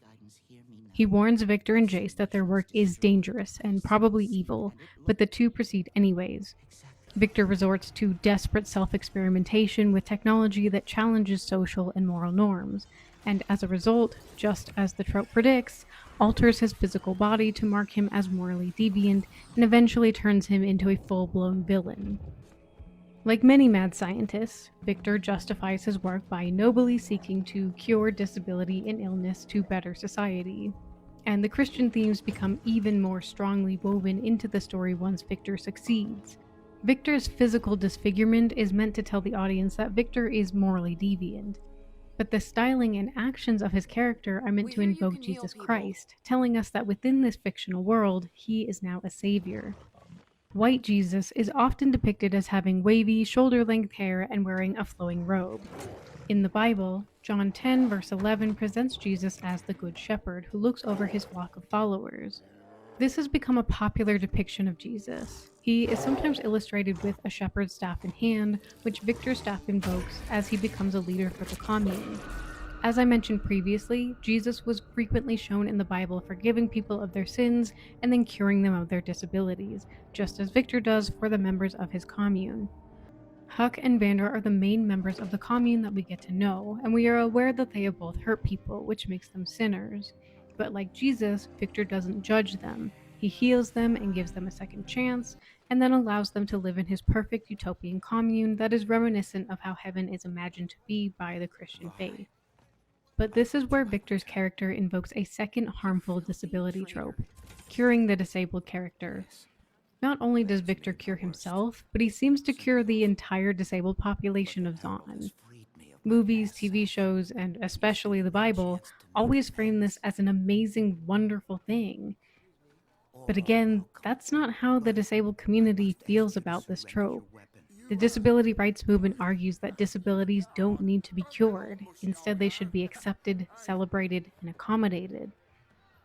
Speaker 2: He warns Victor and Jace that their work is dangerous and probably evil, but the two proceed anyways. Victor resorts to desperate self-experimentation with technology that challenges social and moral norms, and as a result, just as the trope predicts, alters his physical body to mark him as morally deviant and eventually turns him into a full-blown villain. Like many mad scientists, Victor justifies his work by nobly seeking to cure disability and illness to better society. And the Christian themes become even more strongly woven into the story once Victor succeeds. Victor's physical disfigurement is meant to tell the audience that Victor is morally deviant, but the styling and actions of his character are meant to invoke Jesus Christ, telling us that within this fictional world, he is now a savior. White Jesus is often depicted as having wavy, shoulder-length hair and wearing a flowing robe. In the Bible, John 10 verse 11 presents Jesus as the Good Shepherd who looks over his flock of followers. This has become a popular depiction of Jesus. He is sometimes illustrated with a shepherd's staff in hand, which Victor's staff invokes as he becomes a leader for the commune. As I mentioned previously, Jesus was frequently shown in the Bible forgiving people of their sins and then curing them of their disabilities, just as Victor does for the members of his commune. Huck and Vander are the main members of the commune that we get to know, and we are aware that they have both hurt people, which makes them sinners. But like Jesus, Victor doesn't judge them. He heals them and gives them a second chance, and then allows them to live in his perfect utopian commune that is reminiscent of how heaven is imagined to be by the Christian faith. But this is where Victor's character invokes a second harmful disability trope, curing the disabled character. Not only does Victor cure himself, but he seems to cure the entire disabled population of Zon. Movies, TV shows, and especially the Bible always frame this as an amazing, wonderful thing. But again, that's not how the disabled community feels about this trope. The disability rights movement argues that disabilities don't need to be cured. Instead, they should be accepted, celebrated, and accommodated.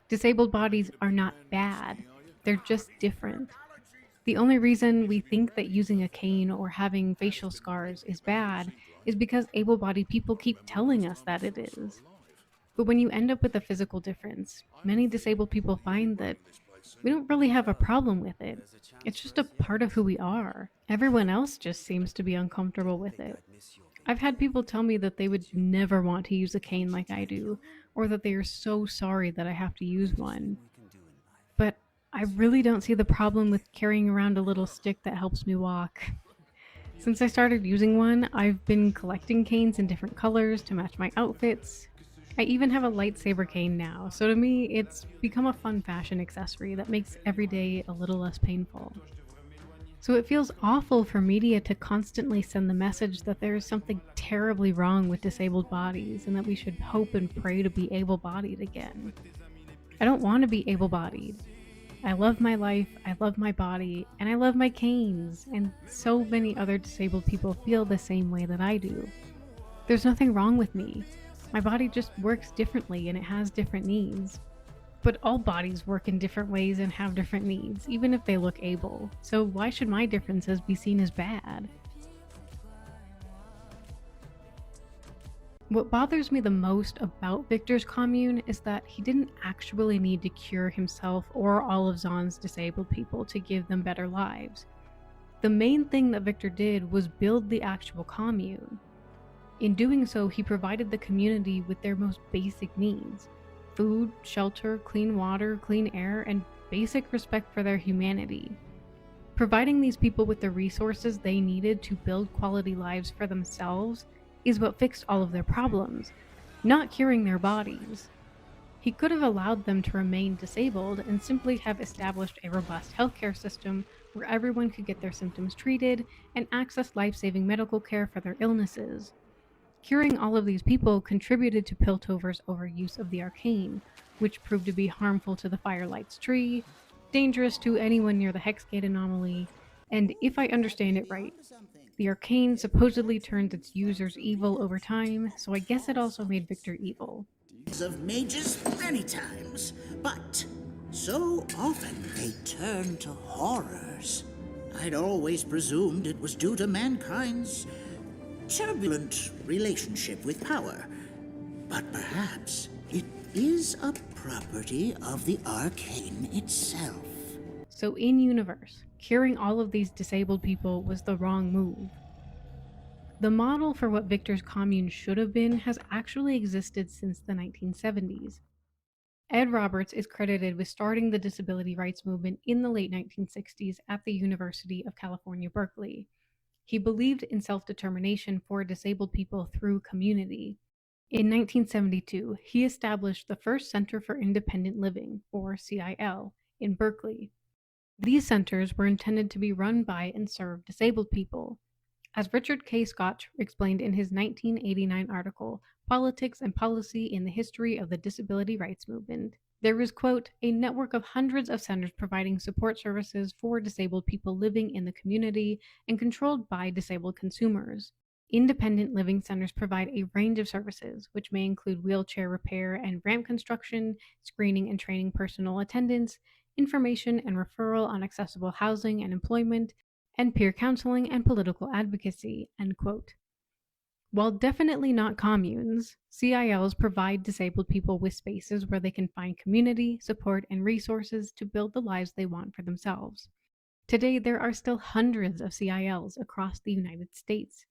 Speaker 2: Disabled bodies are not bad. They're just different. The only reason we think that using a cane or having facial scars is bad is because able-bodied people keep telling us that it is. But when you end up with a physical difference, many disabled people find that we don't really have a problem with it. It's just a part of who we are. Everyone else just seems to be uncomfortable with it. I've had people tell me that they would never want to use a cane like I do, or that they are so sorry that I have to use one. But I really don't see the problem with carrying around a little stick that helps me walk. Since I started using one, I've been collecting canes in different colors to match my outfits. I even have a lightsaber cane now, so to me, it's become a fun fashion accessory that makes every day a little less painful. So it feels awful for media to constantly send the message that there is something terribly wrong with disabled bodies and that we should hope and pray to be able-bodied again. I don't want to be able-bodied. I love my life, I love my body, and I love my canes, and so many other disabled people feel the same way that I do. There's nothing wrong with me. My body just works differently and it has different needs. But all bodies work in different ways and have different needs, even if they look able. So why should my differences be seen as bad? What bothers me the most about Victor's commune is that he didn't actually need to cure himself or all of Zaun's disabled people to give them better lives. The main thing that Victor did was build the actual commune. In doing so, he provided the community with their most basic needs: food, shelter, clean water, clean air, and basic respect for their humanity. Providing these people with the resources they needed to build quality lives for themselves is what fixed all of their problems, not curing their bodies. He could have allowed them to remain disabled and simply have established a robust healthcare system where everyone could get their symptoms treated and access life-saving medical care for their illnesses. Curing all of these people contributed to Piltover's overuse of the arcane, which proved to be harmful to the Firelight's tree, dangerous to anyone near the Hexgate anomaly, and if I understand it right, the arcane supposedly turns its users evil over time, so I guess it also made Victor evil.
Speaker 8: Of mages many times, but so often they turn to horrors. I'd always presumed it was due to mankind's turbulent relationship with power, but perhaps it is a property of the arcane itself.
Speaker 2: So in-universe, curing all of these disabled people was the wrong move. The model for what Victor's commune should have been has actually existed since the 1970s. Ed Roberts is credited with starting the disability rights movement in the late 1960s at the University of California, Berkeley. He believed in self-determination for disabled people through community. In 1972, he established the first Center for Independent Living, or CIL, in Berkeley. These centers were intended to be run by and serve disabled people. As Richard K. Scott explained in his 1989 article, Politics and Policy in the History of the Disability Rights Movement, there is, quote, a network of hundreds of centers providing support services for disabled people living in the community and controlled by disabled consumers. Independent living centers provide a range of services, which may include wheelchair repair and ramp construction, screening and training personal attendants, information and referral on accessible housing and employment, and peer counseling and political advocacy, end quote. While definitely not communes, CILs provide disabled people with spaces where they can find community, support, and resources to build the lives they want for themselves. Today, there are still hundreds of CILs across the United States.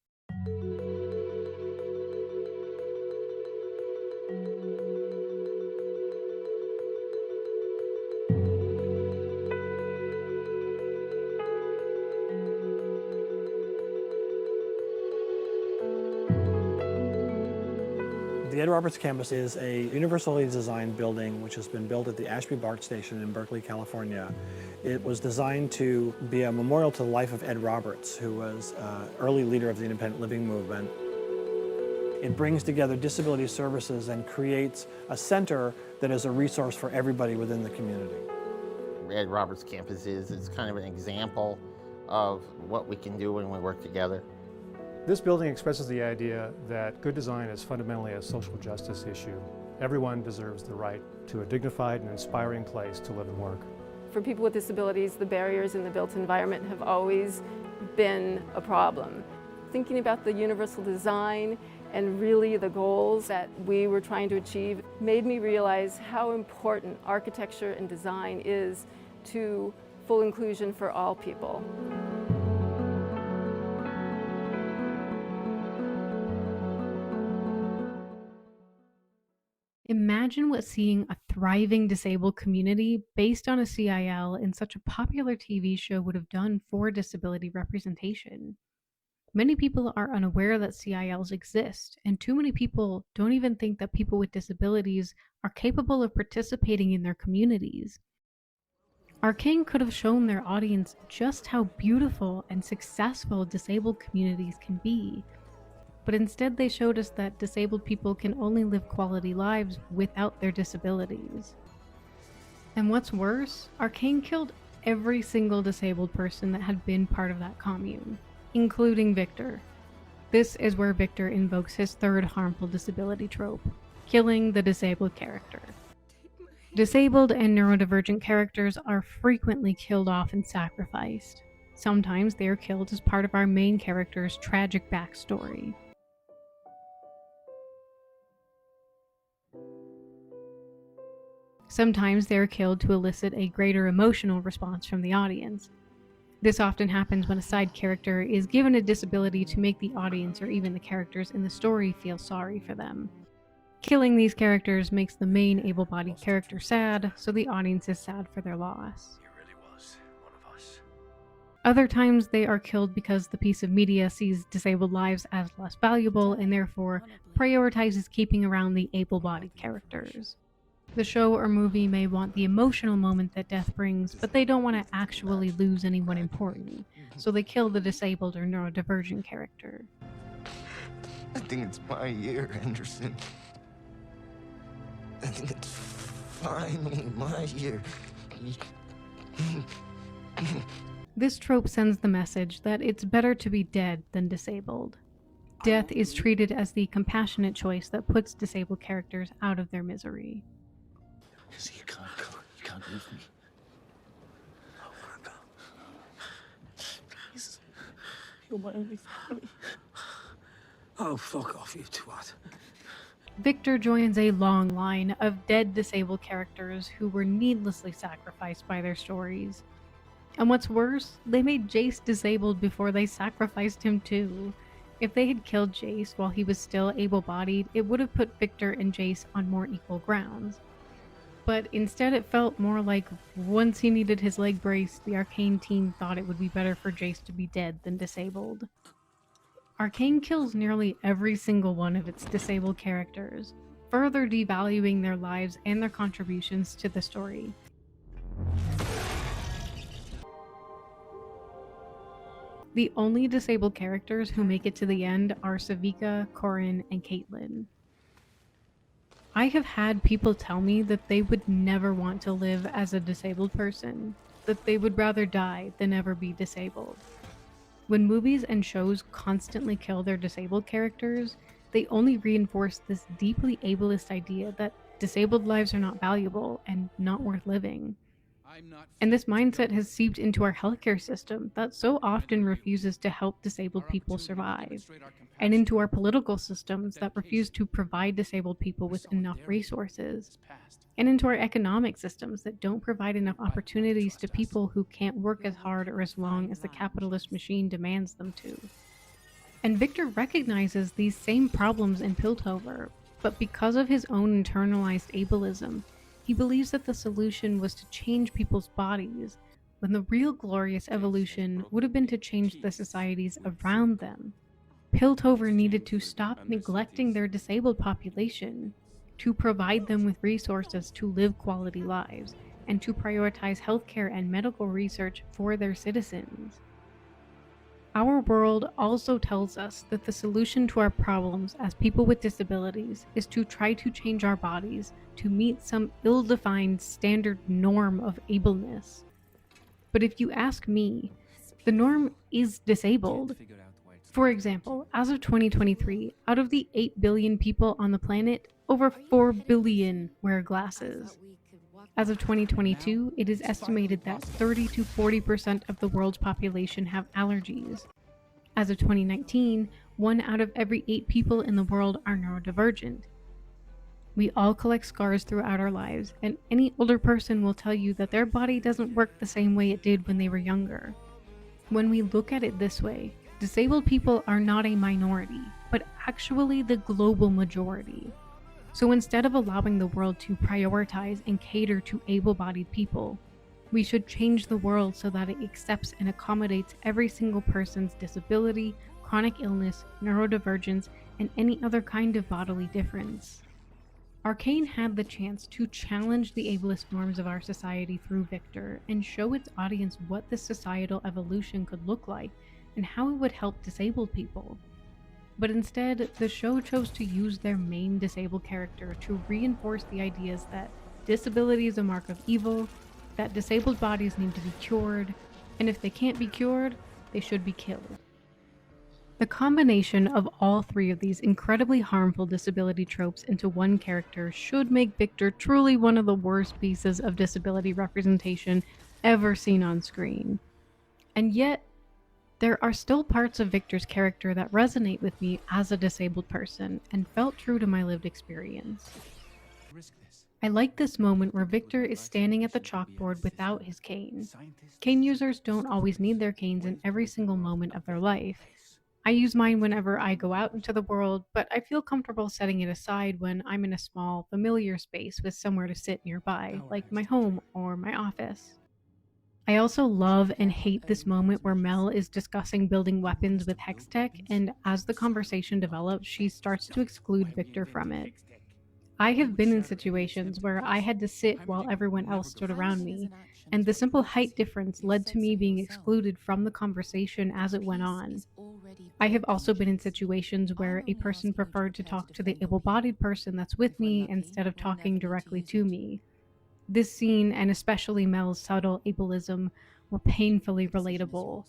Speaker 9: The Ed Roberts campus is a universally designed building which has been built at the Ashby BART station in Berkeley, California. It was designed to be a memorial to the life of Ed Roberts, who was an early leader of the independent living movement. It brings together disability services and creates a center that is a resource for everybody within the community.
Speaker 10: Ed Roberts campus is kind of an example of what we can do when we work together.
Speaker 11: This building expresses the idea that good design is fundamentally a social justice issue. Everyone deserves the right to a dignified and inspiring place to live and work.
Speaker 12: For people with disabilities, the barriers in the built environment have always been a problem. Thinking about the universal design and really the goals that we were trying to achieve made me realize how important architecture and design is to full inclusion for all people.
Speaker 2: Imagine what seeing a thriving disabled community based on a CIL in such a popular TV show would have done for disability representation. Many people are unaware that CILs exist, and too many people don't even think that people with disabilities are capable of participating in their communities. Arcane could have shown their audience just how beautiful and successful disabled communities can be. But instead they showed us that disabled people can only live quality lives without their disabilities. And what's worse, Arcane killed every single disabled person that had been part of that commune, including Victor. This is where Victor invokes his third harmful disability trope, killing the disabled character. Disabled and neurodivergent characters are frequently killed off and sacrificed. Sometimes they are killed as part of our main character's tragic backstory. Sometimes they are killed to elicit a greater emotional response from the audience. This often happens when a side character is given a disability to make the audience or even the characters in the story feel sorry for them. Killing these characters makes the main able-bodied character sad, so the audience is sad for their loss. Other times they are killed because the piece of media sees disabled lives as less valuable and therefore prioritizes keeping around the able-bodied characters. The show or movie may want the emotional moment that death brings, but they don't want to actually lose anyone important, so they kill the disabled or neurodivergent character.
Speaker 13: I think it's my year, Anderson. I think it's finally my year.
Speaker 2: This trope sends the message that it's better to be dead than disabled. Death is treated as the compassionate choice that puts disabled characters out of their misery.
Speaker 1: So you can't go. You can't leave me.
Speaker 13: I wanna go. Please. You're my only family. Oh, fuck off, you twat.
Speaker 2: Victor joins a long line of dead disabled characters who were needlessly sacrificed by their stories. And what's worse, they made Jace disabled before they sacrificed him too. If they had killed Jace while he was still able-bodied, it would have put Victor and Jace on more equal grounds. But instead it felt more like once he needed his leg brace, the Arcane team thought it would be better for Jace to be dead than disabled. Arcane kills nearly every single one of its disabled characters, further devaluing their lives and their contributions to the story. The only disabled characters who make it to the end are Savika, Corin, and Caitlin. I have had people tell me that they would never want to live as a disabled person, that they would rather die than ever be disabled. When movies and shows constantly kill their disabled characters, they only reinforce this deeply ableist idea that disabled lives are not valuable and not worth living. And this mindset has seeped into our healthcare system that so often refuses to help disabled people survive, and into our political systems that refuse to provide disabled people with enough resources, and into our economic systems that don't provide enough opportunities to people who can't work as hard or as long as the capitalist machine demands them to. And Victor recognizes these same problems in Piltover, but because of his own internalized ableism, he believes that the solution was to change people's bodies, when the real glorious evolution would have been to change the societies around them. Piltover needed to stop neglecting their disabled population, to provide them with resources to live quality lives, and to prioritize healthcare and medical research for their citizens. Our world also tells us that the solution to our problems as people with disabilities is to try to change our bodies to meet some ill-defined standard norm of ableness. But if you ask me, the norm is disabled. For example, as of 2023, out of the 8 billion people on the planet, over 4 billion wear glasses. As of 2022, it is estimated that 30 to 40% of the world's population have allergies. As of 2019, 1 out of every 8 people in the world are neurodivergent. We all collect scars throughout our lives, and any older person will tell you that their body doesn't work the same way it did when they were younger. When we look at it this way, disabled people are not a minority, but actually the global majority. So instead of allowing the world to prioritize and cater to able-bodied people, we should change the world so that it accepts and accommodates every single person's disability, chronic illness, neurodivergence, and any other kind of bodily difference. Arcane had the chance to challenge the ableist norms of our society through Victor and show its audience what this societal evolution could look like and how it would help disabled people. But instead, the show chose to use their main disabled character to reinforce the ideas that disability is a mark of evil, that disabled bodies need to be cured, and if they can't be cured, they should be killed. The combination of all 3 of these incredibly harmful disability tropes into one character should make Victor truly one of the worst pieces of disability representation ever seen on screen. And yet, there are still parts of Victor's character that resonate with me as a disabled person and felt true to my lived experience. I like this moment where Victor is standing at the chalkboard without his cane. Cane users don't always need their canes in every single moment of their life. I use mine whenever I go out into the world, but I feel comfortable setting it aside when I'm in a small, familiar space with somewhere to sit nearby, like my home or my office. I also love and hate this moment where Mel is discussing building weapons with Hextech, and as the conversation develops, she starts to exclude Victor from it. I have been in situations where I had to sit while everyone else stood around me, and the simple height difference led to me being excluded from the conversation as it went on. I have also been in situations where a person preferred to talk to the able-bodied person that's with me instead of talking directly to me. This scene, and especially Mel's subtle ableism, were painfully relatable.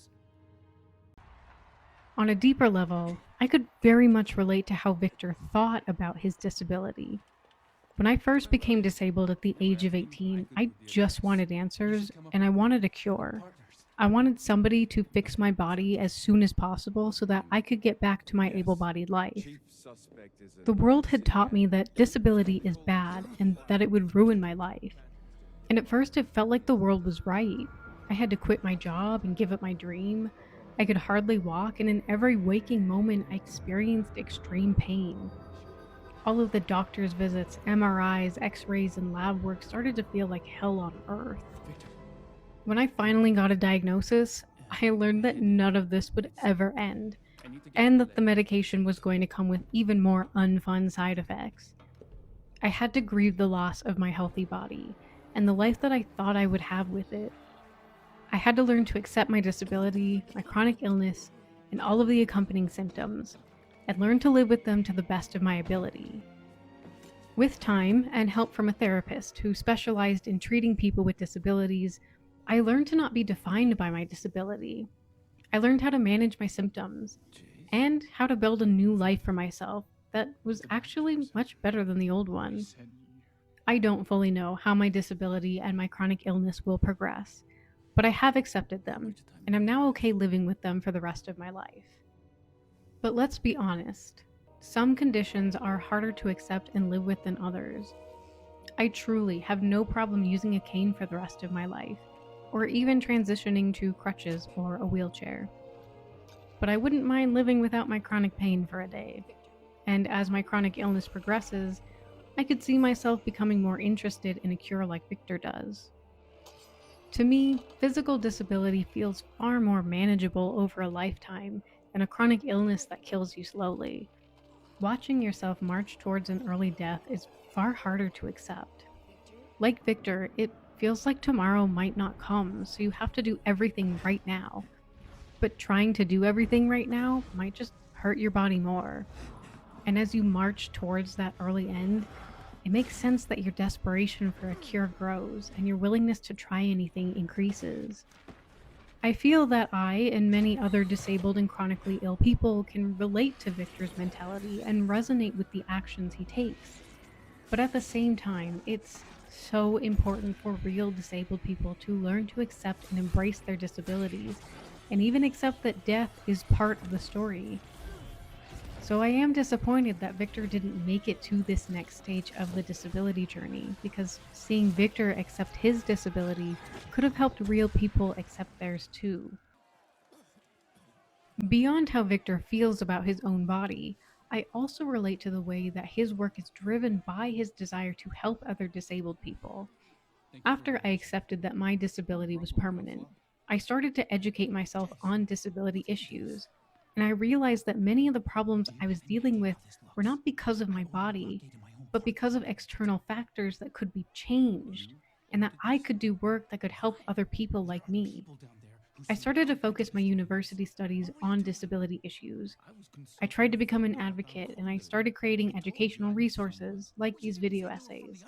Speaker 2: On a deeper level, I could very much relate to how Victor thought about his disability. When I first became disabled at the age of 18, I just wanted answers, and I wanted a cure. I wanted somebody to fix my body as soon as possible so that I could get back to my able-bodied life. The world had taught me that disability is bad and that it would ruin my life. And at first it felt like the world was right. I had to quit my job and give up my dream. I could hardly walk, and in every waking moment I experienced extreme pain. All of the doctor's visits, MRIs, x-rays, and lab work started to feel like hell on earth. When I finally got a diagnosis, I learned that none of this would ever end, and that the medication was going to come with even more unfun side effects. I had to grieve the loss of my healthy body, and the life that I thought I would have with it. I had to learn to accept my disability, my chronic illness, and all of the accompanying symptoms, and learn to live with them to the best of my ability. With time and help from a therapist who specialized in treating people with disabilities, I learned to not be defined by my disability. I learned how to manage my symptoms, and how to build a new life for myself that was actually much better than the old one. I don't fully know how my disability and my chronic illness will progress, but I have accepted them, and I'm now okay living with them for the rest of my life. But let's be honest, some conditions are harder to accept and live with than others. I truly have no problem using a cane for the rest of my life, or even transitioning to crutches or a wheelchair. But I wouldn't mind living without my chronic pain for a day. And as my chronic illness progresses, I could see myself becoming more interested in a cure like Victor does. To me, physical disability feels far more manageable over a lifetime than a chronic illness that kills you slowly. Watching yourself march towards an early death is far harder to accept. Like Victor, it feels like tomorrow might not come, so you have to do everything right now. But trying to do everything right now might just hurt your body more. And as you march towards that early end, it makes sense that your desperation for a cure grows and your willingness to try anything increases. I feel that I and many other disabled and chronically ill people can relate to Victor's mentality and resonate with the actions he takes. But at the same time, it's so important for real disabled people to learn to accept and embrace their disabilities, and even accept that death is part of the story. So I am disappointed that Victor didn't make it to this next stage of the disability journey, because seeing Victor accept his disability could have helped real people accept theirs too. Beyond how Victor feels about his own body, I also relate to the way that his work is driven by his desire to help other disabled people. After I accepted that my disability was permanent, I started to educate myself on disability issues, and I realized that many of the problems I was dealing with were not because of my body, but because of external factors that could be changed, and that I could do work that could help other people like me. I started to focus my university studies on disability issues. I tried to become an advocate, and I started creating educational resources like these video essays,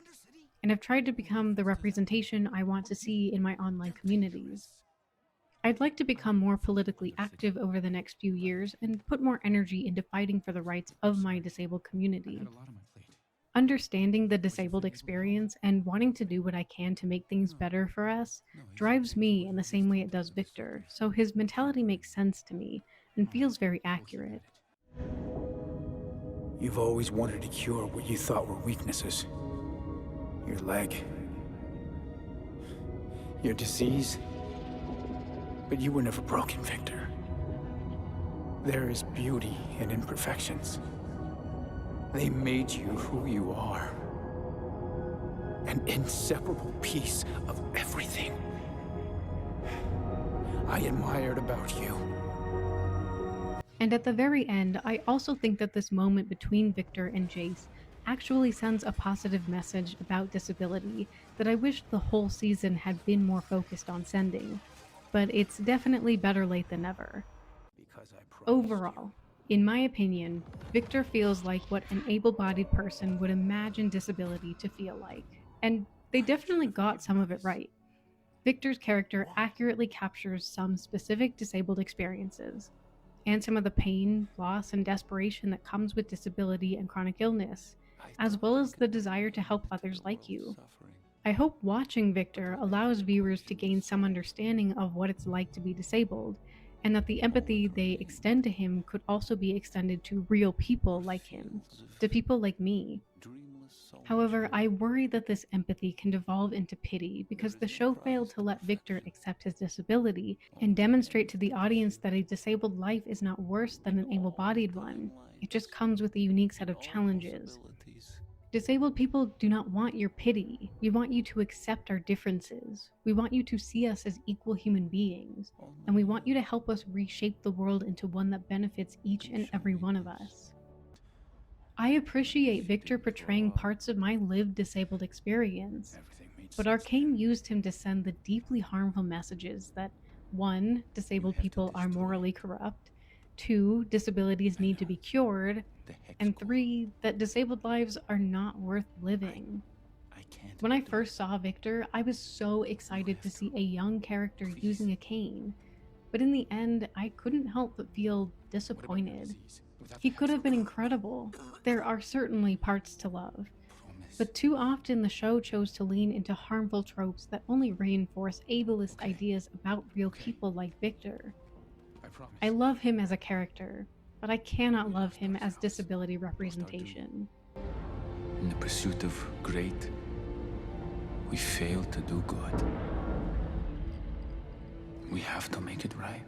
Speaker 2: and I've tried to become the representation I want to see in my online communities. I'd like to become more politically active over the next few years and put more energy into fighting for the rights of my disabled community. Understanding the disabled experience and wanting to do what I can to make things better for us drives me in the same way it does Victor, so his mentality makes sense to me and feels very accurate.
Speaker 14: You've always wanted to cure what you thought were weaknesses. You're your leg. Your disease. But you were never broken, Victor. There is beauty in imperfections. They made you who you are. An inseparable piece of everything I admired about you.
Speaker 2: And at the very end, I also think that this moment between Victor and Jace actually sends a positive message about disability that I wish the whole season had been more focused on sending. But it's definitely better late than never. Overall, in my opinion, Victor feels like what an able-bodied person would imagine disability to feel like. And they definitely got some of it right. Victor's character accurately captures some specific disabled experiences, and some of the pain, loss, and desperation that comes with disability and chronic illness, as well as the desire to help others like you. I hope watching Victor allows viewers to gain some understanding of what it's like to be disabled, and that the empathy they extend to him could also be extended to real people like him, to people like me. However, I worry that this empathy can devolve into pity because the show failed to let Victor accept his disability and demonstrate to the audience that a disabled life is not worse than an able-bodied one. It just comes with a unique set of challenges. Disabled people do not want your pity. We want you to accept our differences. We want you to see us as equal human beings, and we want you to help us reshape the world into one that benefits each and every one of us. I appreciate Victor portraying parts of my lived disabled experience, but Arcane used him to send the deeply harmful messages that 1. Disabled people are morally corrupt, 2. Disabilities need to be cured, and 3. That disabled lives are not worth living. When I first saw Victor, I was so excited to see a young character using a cane, but in the end, I couldn't help but feel disappointed. He could have been incredible. There are certainly parts to love, but too often the show chose to lean into harmful tropes that only reinforce ableist ideas about real people like Victor. I love him as a character, but I cannot love him as disability representation.
Speaker 1: In the pursuit of great, we fail to do good. We have to make it right.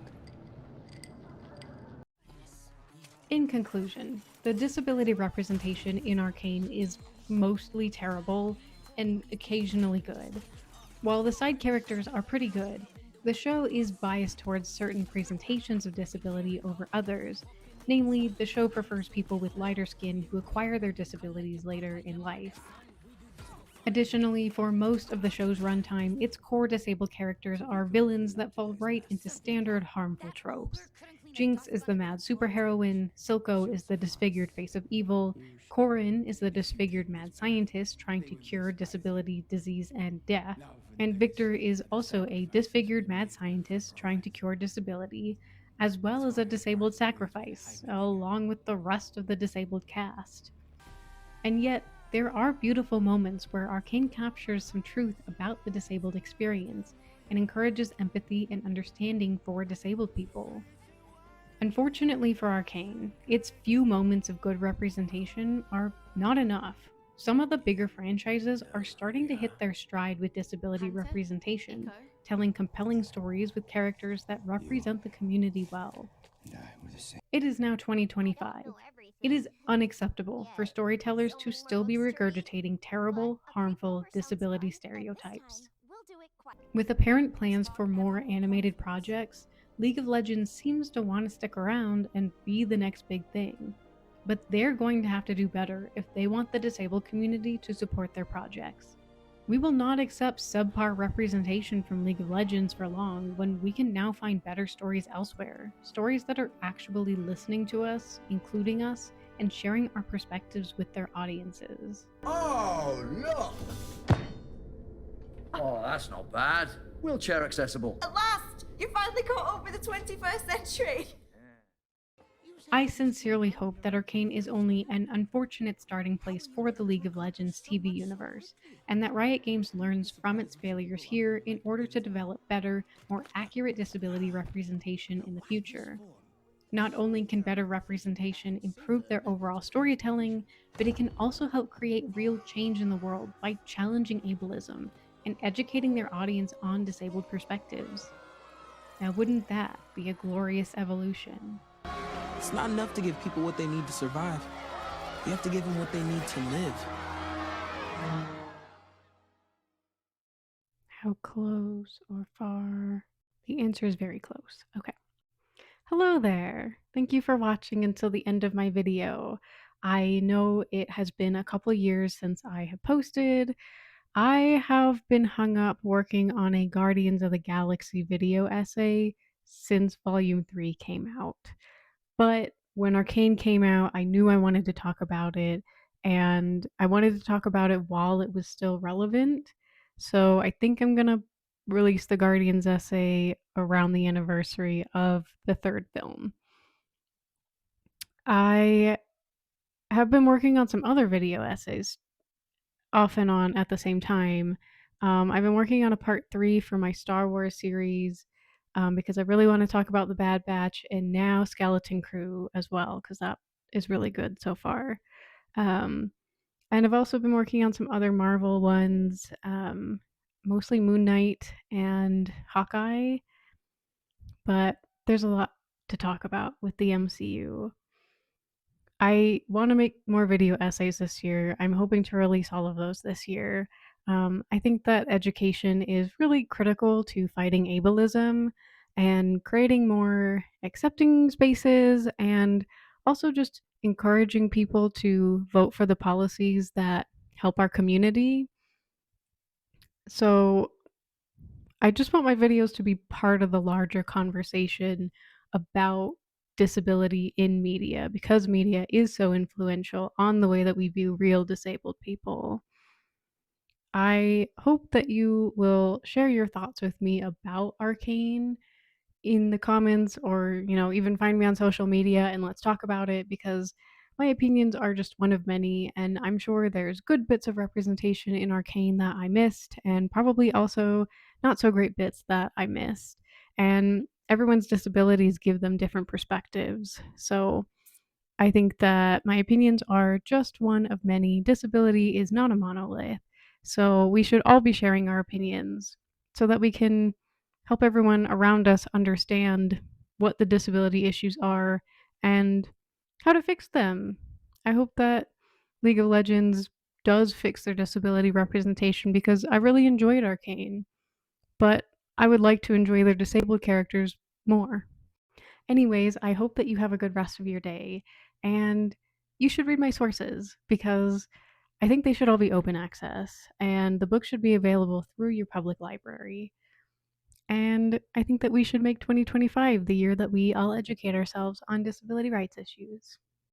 Speaker 2: In conclusion, the disability representation in Arcane is mostly terrible and occasionally good. While the side characters are pretty good, the show is biased towards certain presentations of disability over others. Namely, the show prefers people with lighter skin who acquire their disabilities later in life. Additionally, for most of the show's runtime, its core disabled characters are villains that fall right into standard harmful tropes. Jinx is the mad superheroine, Silco is the disfigured face of evil, Corrin is the disfigured mad scientist trying to cure disability, disease, and death, and Victor is also a disfigured mad scientist trying to cure disability, as well as a disabled sacrifice, along with the rest of the disabled cast. And yet, there are beautiful moments where Arcane captures some truth about the disabled experience and encourages empathy and understanding for disabled people. Unfortunately for Arcane, its few moments of good representation are not enough. Some of the bigger franchises are starting to hit their stride with disability representation, telling compelling stories with characters that represent the community well. It is now 2025. It is unacceptable for storytellers to still be regurgitating terrible, harmful disability stereotypes. With apparent plans for more animated projects, League of Legends seems to want to stick around and be the next big thing. But they're going to have to do better if they want the disabled community to support their projects. We will not accept subpar representation from League of Legends for long when we can now find better stories elsewhere. Stories that are actually listening to us, including us, and sharing our perspectives with their audiences.
Speaker 15: Oh, look! Oh, that's not bad. Wheelchair accessible.
Speaker 3: At last! You finally caught up with the 21st century!
Speaker 2: I sincerely hope that Arcane is only an unfortunate starting place for the League of Legends TV universe, and that Riot Games learns from its failures here in order to develop better, more accurate disability representation in the future. Not only can better representation improve their overall storytelling, but it can also help create real change in the world by challenging ableism and educating their audience on disabled perspectives. Now, wouldn't that be a glorious evolution?
Speaker 16: It's not enough to give people what they need to survive. You have to give them what they need to live.
Speaker 2: How close or far? The answer is very close. Okay. Hello there. Thank you for watching until the end of my video. I know it has been a couple years since I have posted. I have been hung up working on a Guardians of the Galaxy video essay since Volume 3 came out. But when Arcane came out, I knew I wanted to talk about it, and I wanted to talk about it while it was still relevant. So I think I'm gonna release the Guardians essay around the anniversary of the third film. I have been working on some other video essays off and on at the same time. I've been working on a part 3 for my Star Wars series because I really want to talk about the Bad Batch and now Skeleton Crew as well, because that is really good so far. And I've also been working on some other Marvel ones, mostly Moon Knight and Hawkeye, but there's a lot to talk about with the MCU. I want to make more video essays this year. I'm hoping to release all of those this year. I think that education is really critical to fighting ableism and creating more accepting spaces, and also just encouraging people to vote for the policies that help our community. So I just want my videos to be part of the larger conversation about disability in media, because media is so influential on the way that we view real disabled people. I hope that you will share your thoughts with me about Arcane in the comments, or even find me on social media and let's talk about it, because my opinions are just one of many, and I'm sure there's good bits of representation in Arcane that I missed, and probably also not so great bits that I missed. And everyone's disabilities give them different perspectives, so I think that my opinions are just one of many. Disability is not a monolith, so we should all be sharing our opinions so that we can help everyone around us understand what the disability issues are and how to fix them. I hope that League of Legends does fix their disability representation, because I really enjoyed Arcane, but I would like to enjoy their disabled characters more. Anyways, I hope that you have a good rest of your day, and you should read my sources, because I think they should all be open access, and the book should be available through your public library. And I think that we should make 2025 the year that we all educate ourselves on disability rights issues.